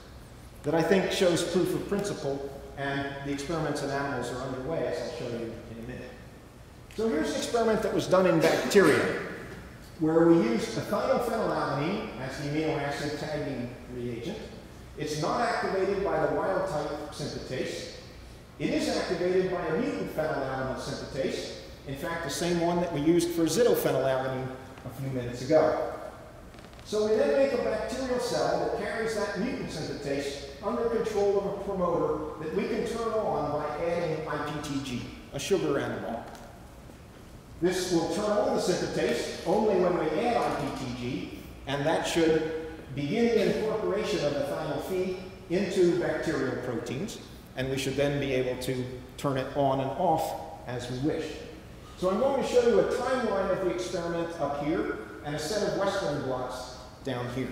that I think shows proof of principle, and the experiments in animals are underway, as I'll show you in a minute. So here's an experiment that was done in bacteria, where we used ethylphenylalanine as the amino acid tagging reagent. It's not activated by the wild-type synthetase. It is activated by a mutant phenylalanine synthetase, in fact, the same one that we used for azidophenylalanine a few minutes ago. So we then make a bacterial cell that carries that mutant synthetase under control of a promoter that we can turn on by adding IPTG, a sugar analog. This will turn on the synthetase only when we add IPTG, and that should begin the incorporation of ethynyl phi into bacterial proteins, and we should then be able to turn it on and off as we wish. So I'm going to show you a timeline of the experiment up here and a set of Western blots down here.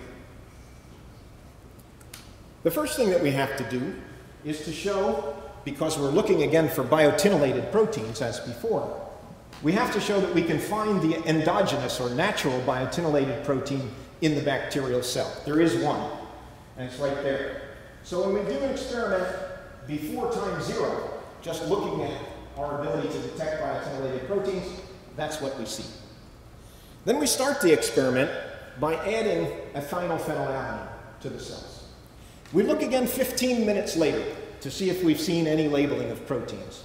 The first thing that we have to do is to show, because we're looking again for biotinylated proteins as before, we have to show that we can find the endogenous or natural biotinylated protein in the bacterial cell. There is one, and it's right there. So when we do an experiment before time 0, just looking at our ability to detect biotinylated proteins, that's what we see. Then we start the experiment by adding ethynyl phenylalanine to the cells. We look again 15 minutes later to see if we've seen any labeling of proteins.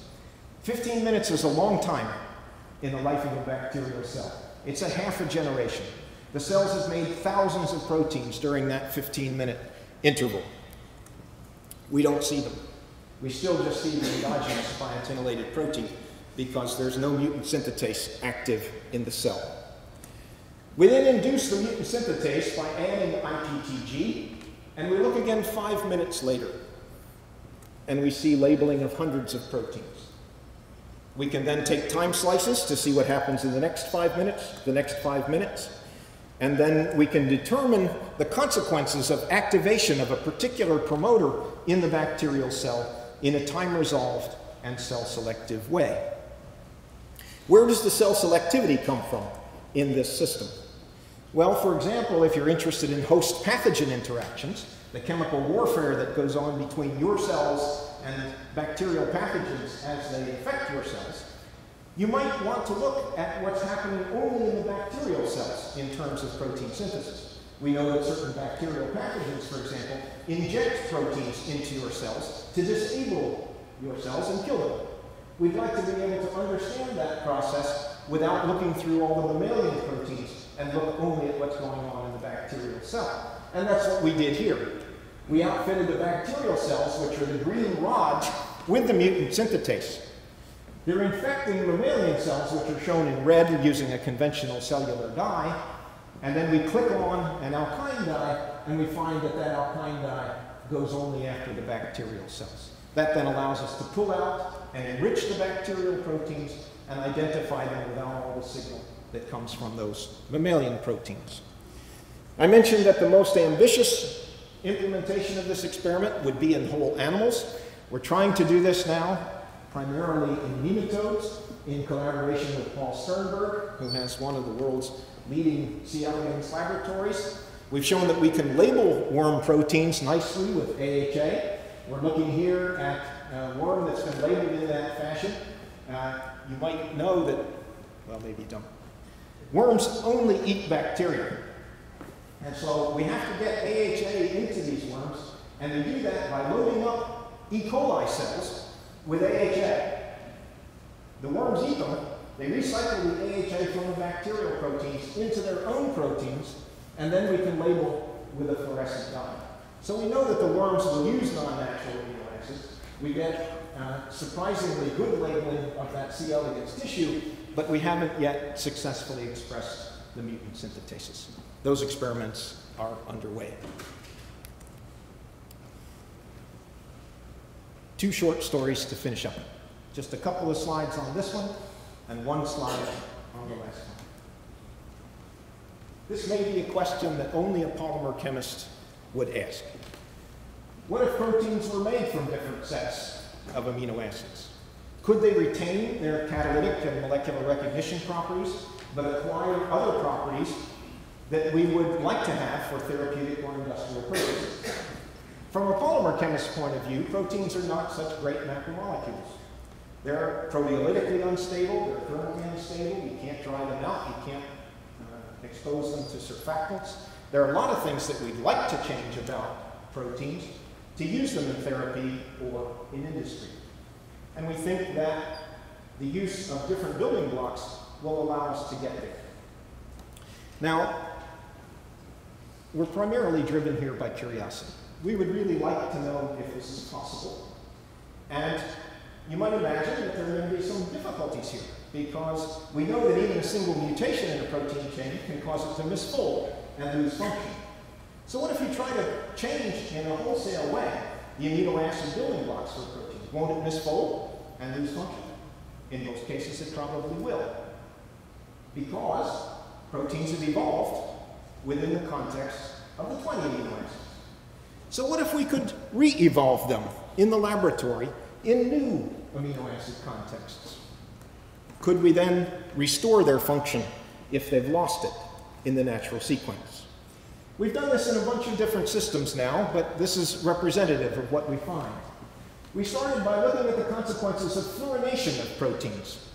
15 minutes is a long time in the life of a bacterial cell. It's a half a generation. The cells have made thousands of proteins during that 15-minute interval. We don't see them. We still just see the endogenous biotinylated protein because there's no mutant synthetase active in the cell. We then induce the mutant synthetase by adding IPTG, and we look again 5 minutes later, and we see labeling of hundreds of proteins. We can then take time slices to see what happens in the next 5 minutes, the next 5 minutes, and then we can determine the consequences of activation of a particular promoter in the bacterial cell in a time-resolved and cell-selective way. Where does the cell selectivity come from in this system? Well, for example, if you're interested in host pathogen interactions, the chemical warfare that goes on between your cells and bacterial pathogens as they infect your cells, you might want to look at what's happening only in the bacterial cells in terms of protein synthesis. We know that certain bacterial pathogens, for example, inject proteins into your cells to disable your cells and kill them. We'd like to be able to understand that process without looking through all the mammalian proteins and look only at what's going on in the bacterial cell. And that's what we did here. We outfitted the bacterial cells, which are the green rods, with the mutant synthetase. They're infecting mammalian cells, which are shown in red using a conventional cellular dye, and then we click on an alkyne dye, and we find that that alkyne dye goes only after the bacterial cells. That then allows us to pull out and enrich the bacterial proteins and identify them without all the signal that comes from those mammalian proteins. I mentioned that the most ambitious implementation of this experiment would be in whole animals. We're trying to do this now primarily in nematodes in collaboration with Paul Sternberg, who has one of the world's leading C. elegans laboratories. We've shown that we can label worm proteins nicely with AHA. We're looking here at a worm that's been labeled in that fashion. You might know that, well, maybe you don't. Worms only eat bacteria. And so we have to get AHA into these worms, and we do that by loading up E. coli cells with AHA. The worms eat them, they recycle the AHA from the bacterial proteins into their own proteins, and then we can label with a fluorescent dye. So we know that the worms will use non-natural amino acids. We get surprisingly good labeling of that C. elegans tissue, but we haven't yet successfully expressed the mutant synthetases. Those experiments are underway. 2 short stories to finish up. Just a couple of slides on this one, and 1 slide on the last one. This may be a question that only a polymer chemist would ask. What if proteins were made from different sets of amino acids? Could they retain their catalytic and molecular recognition properties, but acquire other properties that we would like to have for therapeutic or industrial purposes? From a polymer chemist's point of view, proteins are not such great macromolecules. They're proteolytically unstable, they're thermally unstable, you can't dry them out, you can't expose them to surfactants. There are a lot of things that we'd like to change about proteins to use them in therapy or in industry. And we think that the use of different building blocks will allow us to get there. Now, we're primarily driven here by curiosity. We would really like to know if this is possible. And you might imagine that there are going to be some difficulties here, because we know that even a single mutation in a protein chain can cause it to misfold and lose function. So what if you try to change in a wholesale way the amino acid building blocks for proteins? Won't it misfold and lose function? In most cases, it probably will, because proteins have evolved within the context of the 20 amino acids. So what if we could re-evolve them in the laboratory in new amino acid contexts? Could we then restore their function if they've lost it in the natural sequence? We've done this in a bunch of different systems now, but this is representative of what we find. We started by looking at the consequences of fluorination of proteins.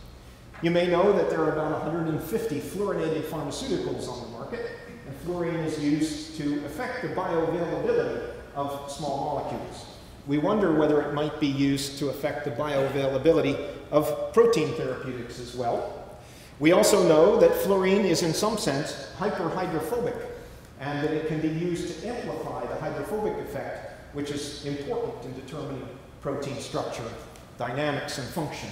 You may know that there are about 150 fluorinated pharmaceuticals on the market, and fluorine is used to affect the bioavailability of small molecules. We wonder whether it might be used to affect the bioavailability of protein therapeutics as well. We also know that fluorine is in some sense hyperhydrophobic, and that it can be used to amplify the hydrophobic effect, which is important in determining protein structure, dynamics, and function.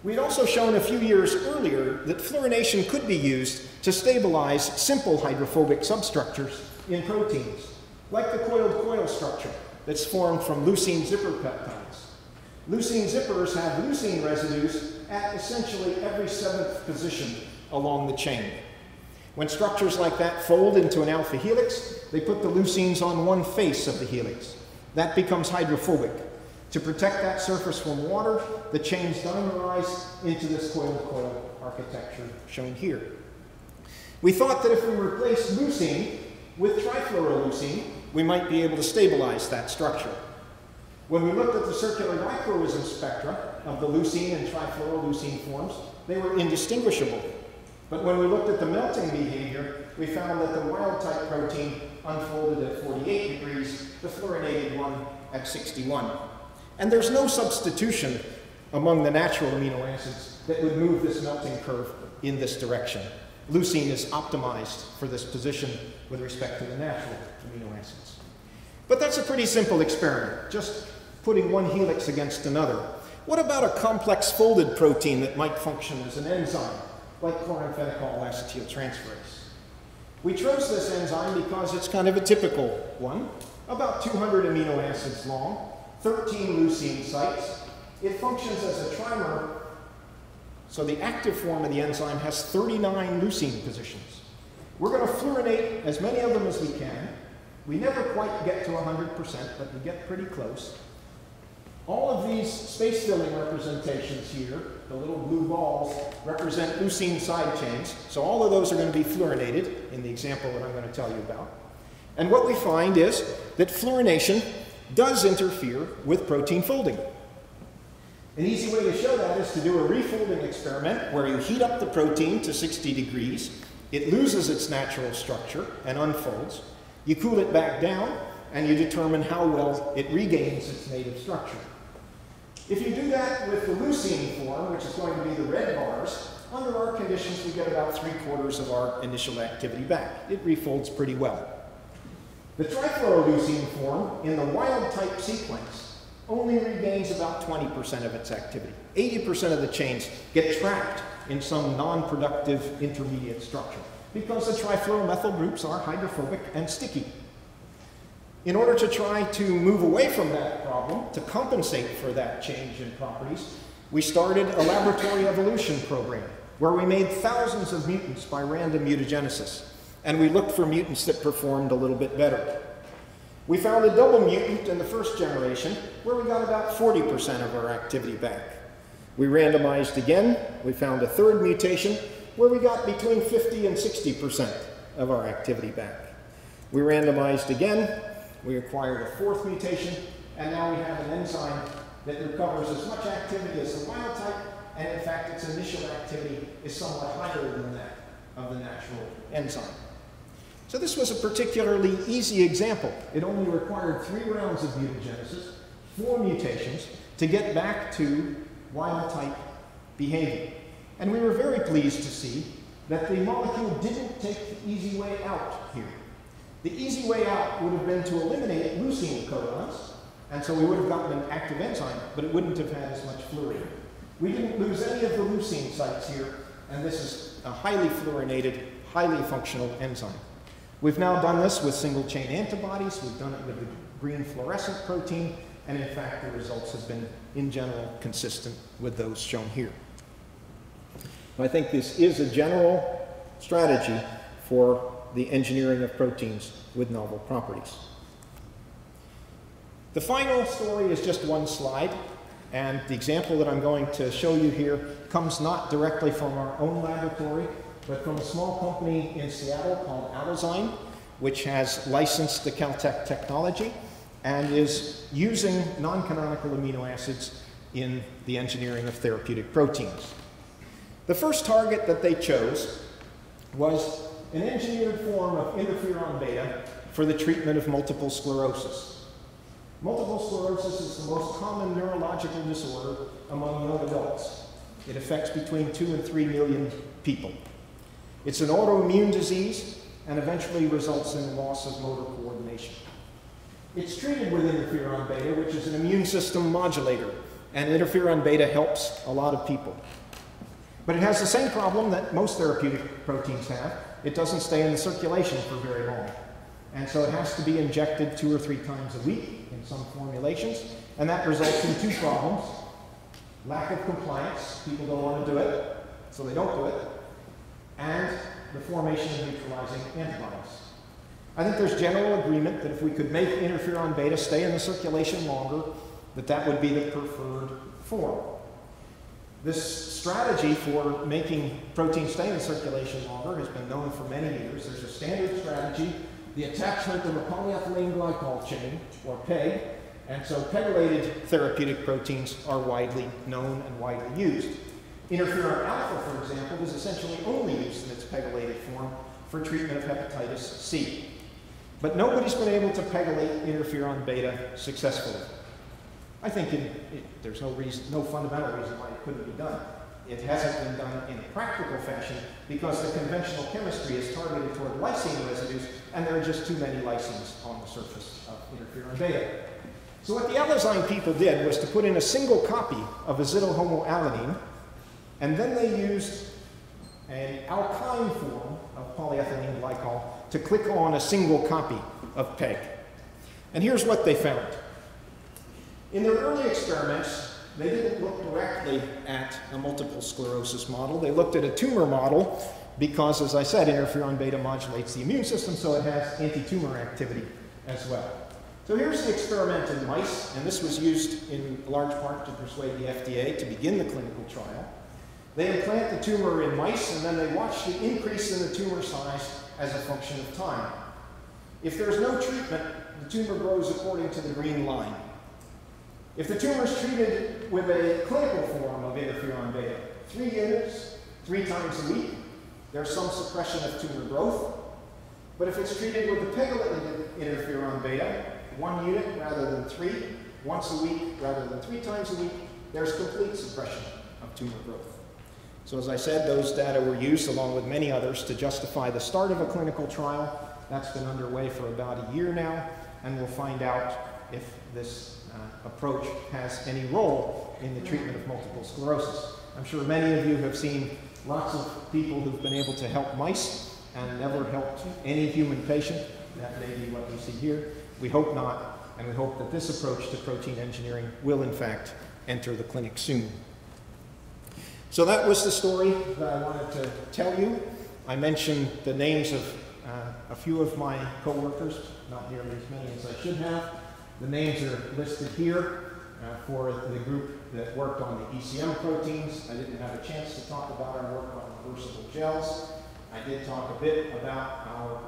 We'd also shown a few years earlier that fluorination could be used to stabilize simple hydrophobic substructures in proteins, like the coiled coil structure that's formed from leucine zipper peptides. Leucine zippers have leucine residues at essentially every 7th position along the chain. When structures like that fold into an alpha helix, they put the leucines on one face of the helix. That becomes hydrophobic. To protect that surface from water, the chains dimerize into this coiled coil architecture shown here. We thought that if we replaced leucine with trifluoroleucine, we might be able to stabilize that structure. When we looked at the circular dichroism spectra of the leucine and trifluoroleucine forms, they were indistinguishable. But when we looked at the melting behavior, we found that the wild-type protein unfolded at 48 degrees, the fluorinated one at 61. And there's no substitution among the natural amino acids that would move this melting curve in this direction. Leucine is optimized for this position with respect to the natural amino acids. But that's a pretty simple experiment, just putting one helix against another. What about a complex folded protein that might function as an enzyme, like chloramphenicol acetyltransferase? We chose this enzyme because it's kind of a typical one, about 200 amino acids long, 13 leucine sites. It functions as a trimer, so the active form of the enzyme has 39 leucine positions. We're going to fluorinate as many of them as we can. We never quite get to 100%, but we get pretty close. All of these space-filling representations here, the little blue balls, represent leucine side chains. So all of those are going to be fluorinated in the example that I'm going to tell you about. And what we find is that fluorination does interfere with protein folding. An easy way to show that is to do a refolding experiment where you heat up the protein to 60 degrees. It loses its natural structure and unfolds. You cool it back down, and you determine how well it regains its native structure. If you do that with the leucine form, which is going to be the red bars, under our conditions we get about 3/4 of our initial activity back. It refolds pretty well. The trifluoroleucine form in the wild-type sequence only regains about 20% of its activity. 80% of the chains get trapped in some non-productive intermediate structure because the trifluoromethyl groups are hydrophobic and sticky. In order to try to move away from that problem, to compensate for that change in properties, we started a laboratory evolution program where we made thousands of mutants by random mutagenesis, and we looked for mutants that performed a little bit better. We found a double mutant in the first generation where we got about 40% of our activity back. We randomized again. We found a third mutation where we got between 50 and 60% of our activity back. We randomized again. We acquired a fourth mutation, and now we have an enzyme that recovers as much activity as the wild type, and in fact its initial activity is somewhat higher than that of the natural enzyme. So this was a particularly easy example. It only required 3 rounds of mutagenesis, 4 mutations, to get back to wild-type behavior. And we were very pleased to see that the molecule didn't take the easy way out here. The easy way out would have been to eliminate leucine codons, and so we would have gotten an active enzyme, but it wouldn't have had as much fluorine. We didn't lose any of the leucine sites here, and this is a highly fluorinated, highly functional enzyme. We've now done this with single-chain antibodies. We've done it with the green fluorescent protein, and in fact, the results have been, in general, consistent with those shown here. I think this is a general strategy for the engineering of proteins with novel properties. The final story is just one slide, and the example that I'm going to show you here comes not directly from our own laboratory, but from a small company in Seattle called Allozyme, which has licensed the Caltech technology and is using non-canonical amino acids in the engineering of therapeutic proteins. The first target that they chose was an engineered form of interferon beta for the treatment of multiple sclerosis. Multiple sclerosis is the most common neurological disorder among young adults. It affects between 2 and 3 million people. It's an autoimmune disease and eventually results in loss of motor coordination. It's treated with interferon beta, which is an immune system modulator, and interferon beta helps a lot of people. But it has the same problem that most therapeutic proteins have. It doesn't stay in the circulation for very long. And so it has to be injected 2 or 3 times a week in some formulations, and that results in 2 problems. Lack of compliance, people don't want to do it, so they don't do it, and the formation of neutralizing antibodies. I think there's general agreement that if we could make interferon beta stay in the circulation longer, that would be the preferred form. This strategy for making proteins stay in the circulation longer has been known for many years. There's a standard strategy, the attachment of a polyethylene glycol chain, or PEG, and so pegylated therapeutic proteins are widely known and widely used. Interferon alpha, for example, is essentially only used in its pegylated form for treatment of hepatitis C. But nobody's been able to pegylate interferon beta successfully. I think there's no fundamental reason why it couldn't be done. It hasn't been done in a practical fashion because the conventional chemistry is targeted toward lysine residues, and there are just too many lysines on the surface of interferon beta. So what the Allozyme people did was to put in a single copy of azidohomoalanine, and then they used an alkyne form of polyethylene glycol to click on a single copy of PEG. And here's what they found. In their early experiments, they didn't look directly at a multiple sclerosis model. They looked at a tumor model because, as I said, interferon beta modulates the immune system, so it has anti-tumor activity as well. So here's the experiment in mice, and this was used in large part to persuade the FDA to begin the clinical trial. They implant the tumor in mice, and then they watch the increase in the tumor size as a function of time. If there's no treatment, the tumor grows according to the green line. If the tumor is treated with a clinical form of interferon beta, 3 units, 3 times a week, there's some suppression of tumor growth. But if it's treated with the pegylated interferon beta, 1 unit rather than 3, once a week rather than 3 times a week, there's complete suppression of tumor growth. So as I said, those data were used, along with many others, to justify the start of a clinical trial. That's been underway for about a year now, and we'll find out if this approach has any role in the treatment of multiple sclerosis. I'm sure many of you have seen lots of people who've been able to help mice and never helped any human patient. That may be what you see here. We hope not, and we hope that this approach to protein engineering will, in fact, enter the clinic soon. So that was the story that I wanted to tell you. I mentioned the names of a few of my co-workers, not nearly as many as I should have. The names are listed here for the group that worked on the ECM proteins. I didn't have a chance to talk about our work on reversible gels. I did talk a bit about our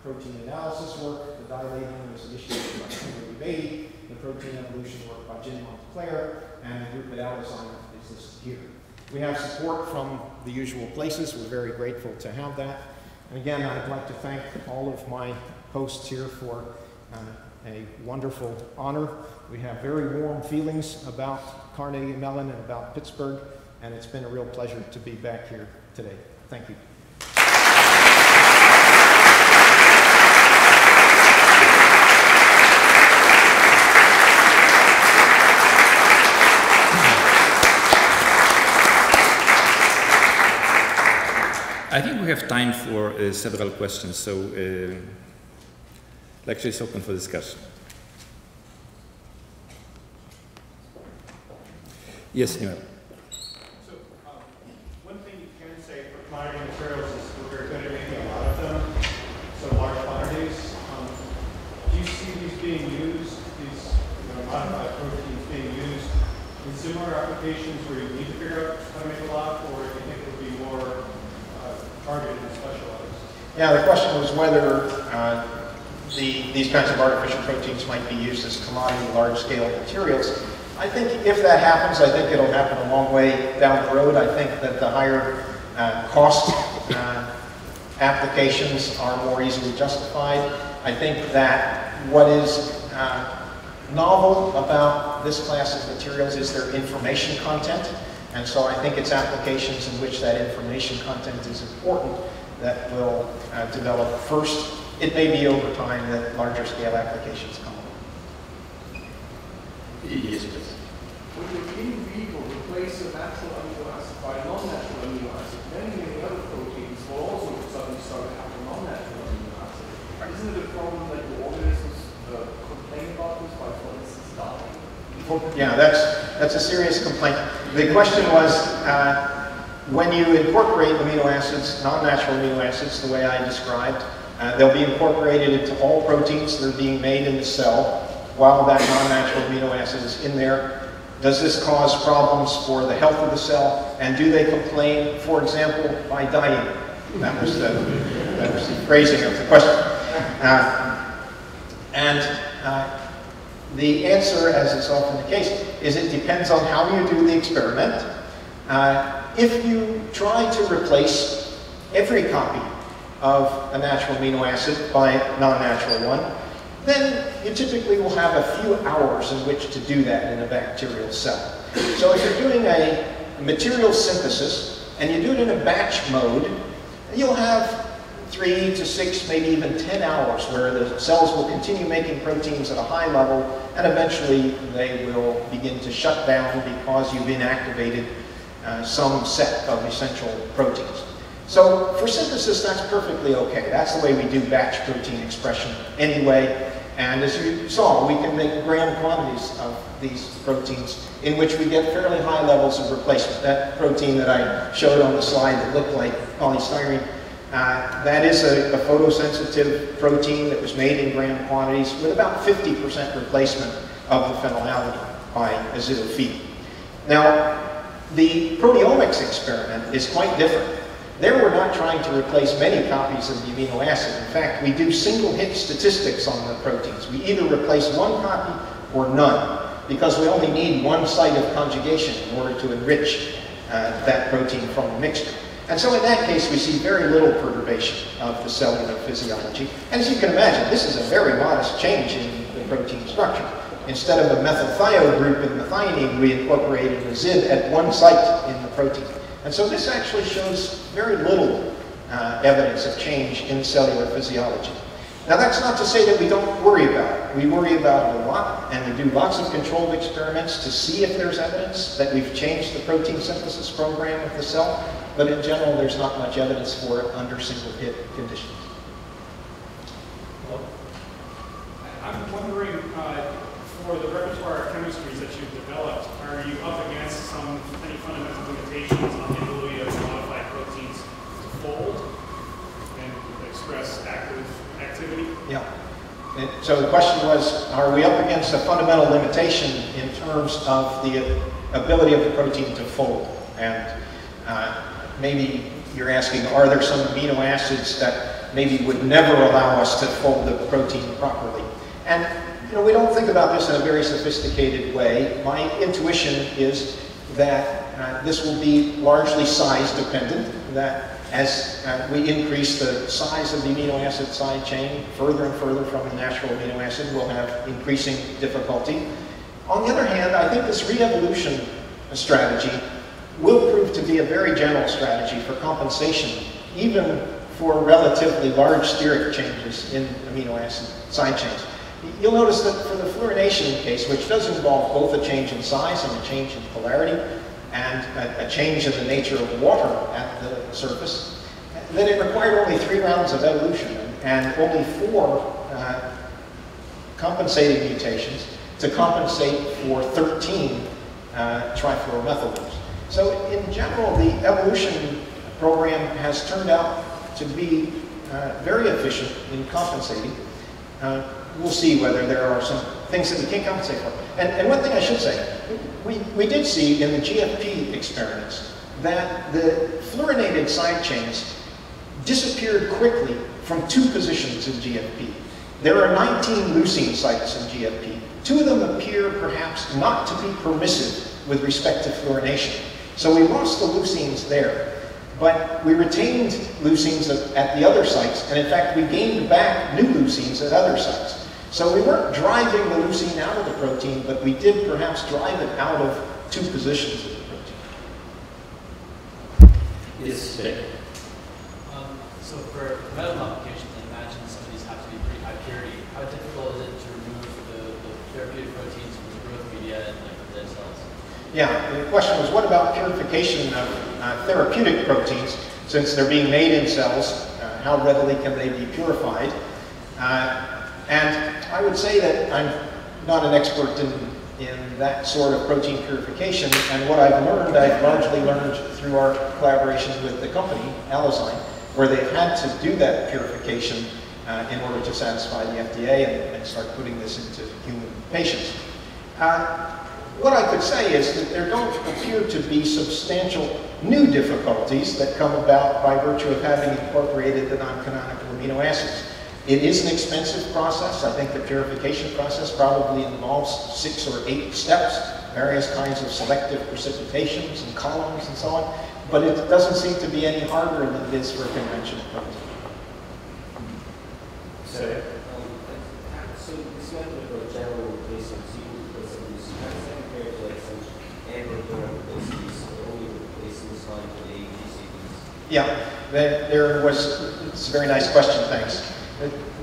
protein analysis work. The dilating was initiated by Kimberly Beatty, the protein evolution work by Jim Montclair, and the group at Allozyme is listed here. We have support from the usual places. We're very grateful to have that. And again, I'd like to thank all of my hosts here for a wonderful honor. We have very warm feelings about Carnegie Mellon and about Pittsburgh, and it's been a real pleasure to be back here today. Thank you. I think we have time for several questions, so lecture is open for discussion. Yes, Tirrell. So, one thing you can say for commodity materials is we're very good at making a lot of them, so large quantities. Do you see these being used, these modified proteins being used in similar applications where you need to figure out how to make a lot, or do you think it would be more targeted and specialized? Yeah, the question was whether these kinds of artificial proteins might be used as commodity large-scale materials. I think if that happens, I think it'll happen a long way down the road. I think that the higher cost applications are more easily justified. I think that what is novel about this class of materials is their information content. And so I think it's applications in which that information content is important that will develop first. It may be over time that larger scale applications come along. Yes, please. When you in vivo replace a natural amino acid by a non-natural amino acid, many other proteins will also suddenly start to have a non-natural amino acid. Isn't it a problem that the organisms complain about this by, for instance, dying? Yeah, that's a serious complaint. The question was, when you incorporate amino acids, non-natural amino acids, the way I described, they'll be incorporated into all proteins that are being made in the cell while that non-natural amino acid is in there. Does this cause problems for the health of the cell? And do they complain, for example, by dying? That was the phrasing of the question. The answer, as is often the case, is it depends on how you do the experiment. If you try to replace every copy of a natural amino acid by a non-natural one, then you typically will have a few hours in which to do that in a bacterial cell. So if you're doing a material synthesis and you do it in a batch mode, you'll have 3 to 6, maybe even 10 hours where the cells will continue making proteins at a high level, and eventually they will begin to shut down because you've inactivated some set of essential proteins. So for synthesis, that's perfectly okay. That's the way we do batch protein expression anyway. And as you saw, we can make gram quantities of these proteins in which we get fairly high levels of replacement. That protein that I showed on the slide that looked like polystyrene, that is a photosensitive protein that was made in gram quantities with about 50% replacement of the phenylalanine by azidophilia. Now, the proteomics experiment is quite different. There we're not trying to replace many copies of the amino acid. In fact, we do single hit statistics on the proteins. We either replace one copy or none, because we only need one site of conjugation in order to enrich that protein from the mixture. And so in that case, we see very little perturbation of the cellular physiology. And as you can imagine, this is a very modest change in the protein structure. Instead of a methylthio group in methionine, we incorporated a ZID at one site in the protein. And so this actually shows very little evidence of change in cellular physiology. Now that's not to say that we don't worry about it. We worry about it a lot, and we do lots of controlled experiments to see if there's evidence that we've changed the protein synthesis program of the cell, but in general there's not much evidence for it under single hit conditions. I'm wondering, for the repertoire of chemistries that you've developed, are you up against any fundamental limitations on the ability of modified proteins to fold and express active activity? Yeah. And so the question was, are we up against a fundamental limitation in terms of the ability of the protein to fold? And maybe you're asking, are there some amino acids that maybe would never allow us to fold the protein properly? And we don't think about this in a very sophisticated way. My intuition is that this will be largely size dependent, that as we increase the size of the amino acid side chain further and further from the natural amino acid, we'll have increasing difficulty. On the other hand, I think this re-evolution strategy will prove to be a very general strategy for compensation, even for relatively large steric changes in amino acid side chains. You'll notice that for the fluorination case, which does involve both a change in size and a change in polarity, and a change in the nature of water at the surface, that it required only 3 rounds of evolution and only 4 compensating mutations to compensate for 13 trifluoromethyl groups. So in general, the evolution program has turned out to be very efficient in compensating. We'll see whether there are some things that we can't compensate for. And one thing I should say, we did see in the GFP experiments that the fluorinated side chains disappeared quickly from 2 positions in GFP. There are 19 leucine sites in GFP. 2 of them appear perhaps not to be permissive with respect to fluorination. So we lost the leucines there, but we retained leucines at the other sites, and in fact we gained back new leucines at other sites. So we weren't driving the leucine out of the protein, but we did perhaps drive it out of 2 positions of the protein. Yes, so for medical applications, I imagine some of these have to be pretty high purity. How difficult is it to remove the therapeutic proteins from the growth media and like the dead cells? Yeah, the question was, what about purification of therapeutic proteins? Since they're being made in cells, how readily can they be purified? And I would say that I'm not an expert in that sort of protein purification, and what I've largely learned through our collaboration with the company, Allozyme, where they've had to do that purification in order to satisfy the FDA and start putting this into human patients. What I could say is that there don't appear to be substantial new difficulties that come about by virtue of having incorporated the non-canonical amino acids. It is an expensive process. I think the purification process probably involves 6 or 8 steps, various kinds of selective precipitations and columns and so on, but it doesn't seem to be any harder than it is for a conventional protein. So this method of general replacement sequence compared to like some ambulatory replacements only replacing slide for the AG sequence? Yeah, it's a very nice question, thanks.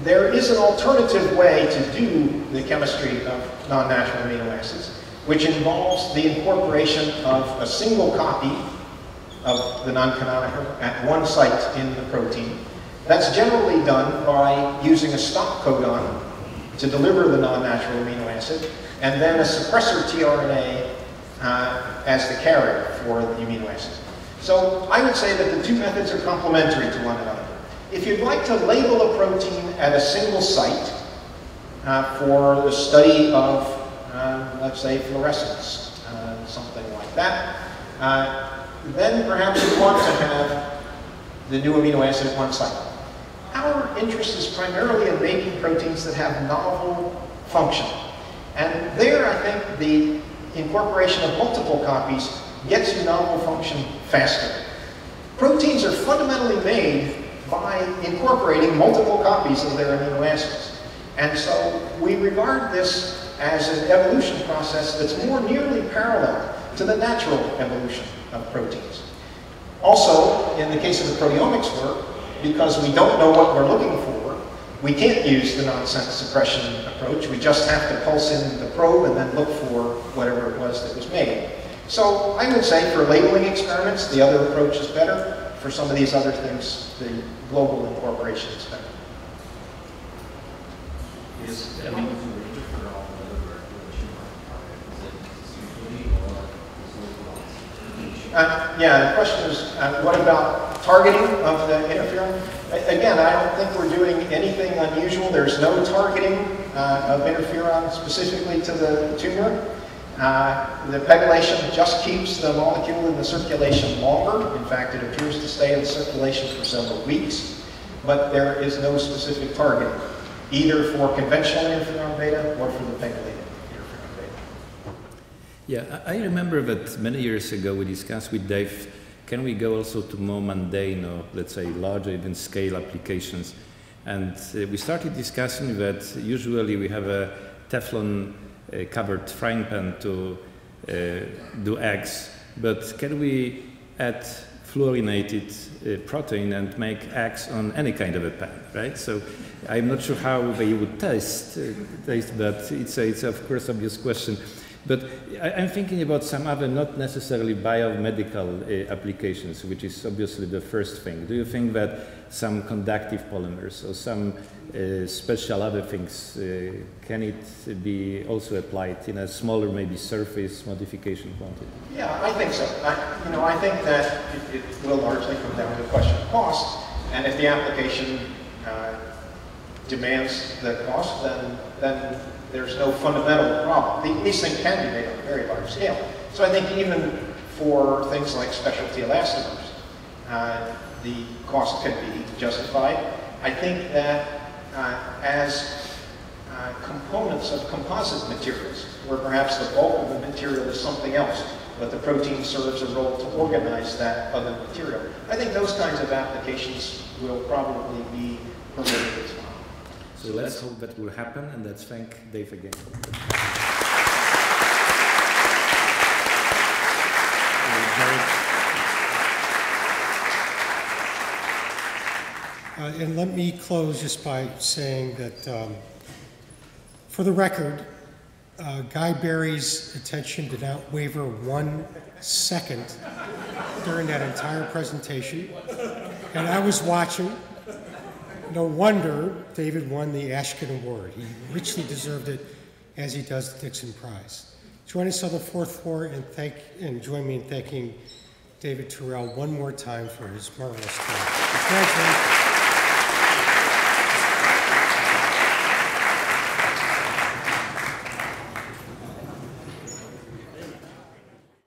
There is an alternative way to do the chemistry of non-natural amino acids, which involves the incorporation of a single copy of the non-canonical at one site in the protein. That's generally done by using a stop codon to deliver the non-natural amino acid, and then a suppressor tRNA as the carrier for the amino acid. So I would say that the 2 methods are complementary to one another. If you'd like to label a protein at a single site for the study of, let's say, fluorescence, something like that, then perhaps you want to have the new amino acid at one site. Our interest is primarily in making proteins that have novel function. And there, I think, the incorporation of multiple copies gets you novel function faster. Proteins are fundamentally made by incorporating multiple copies of their amino acids. And so we regard this as an evolution process that's more nearly parallel to the natural evolution of proteins. Also, in the case of the proteomics work, because we don't know what we're looking for, we can't use the nonsense suppression approach. We just have to pulse in the probe and then look for whatever it was that was made. So I would say for labeling experiments, the other approach is better. For some of these other things, the global incorporation is better. Yes. Yeah, the question is, what about targeting of the interferon? Again, I don't think we're doing anything unusual. There's no targeting of interferon specifically to the tumor. The pegylation just keeps the molecule in the circulation longer. In fact, it appears to stay in circulation for several weeks. But there is no specific target, either for conventional interferon beta or for the pegylated interferon beta. Yeah, I remember that many years ago we discussed with Dave, can we go also to more mundane or let's say larger even scale applications? And we started discussing that usually we have a Teflon covered frying pan to do eggs, but can we add fluorinated protein and make eggs on any kind of a pan, right? So I'm not sure how they would taste, but it's of course obvious question. But I'm thinking about some other, not necessarily biomedical applications, which is obviously the first thing. Do you think that some conductive polymers or some special other things, can it be also applied in a smaller, maybe surface modification quantity? Yeah, I think so. I think that it will largely come down to the question of cost, and if the application demands the cost, then there's no fundamental problem. These things can be made on a very large scale. So I think even for things like specialty elastomers, the cost can be justified. I think that as components of composite materials, where perhaps the bulk of the material is something else, but the protein serves a role to organize that other material, I think those kinds of applications will probably be permitted as well. So let's hope that will happen, and let's thank Dave again. And let me close just by saying that, for the record, Guy Berry's attention did not waver 1 second during that entire presentation, and I was watching. No wonder David won the Ashkin Award. He richly deserved it, as he does the Dickson Prize. Join us on the 4th floor and join me in thanking David Tirrell one more time for his marvelous talk. Congratulations.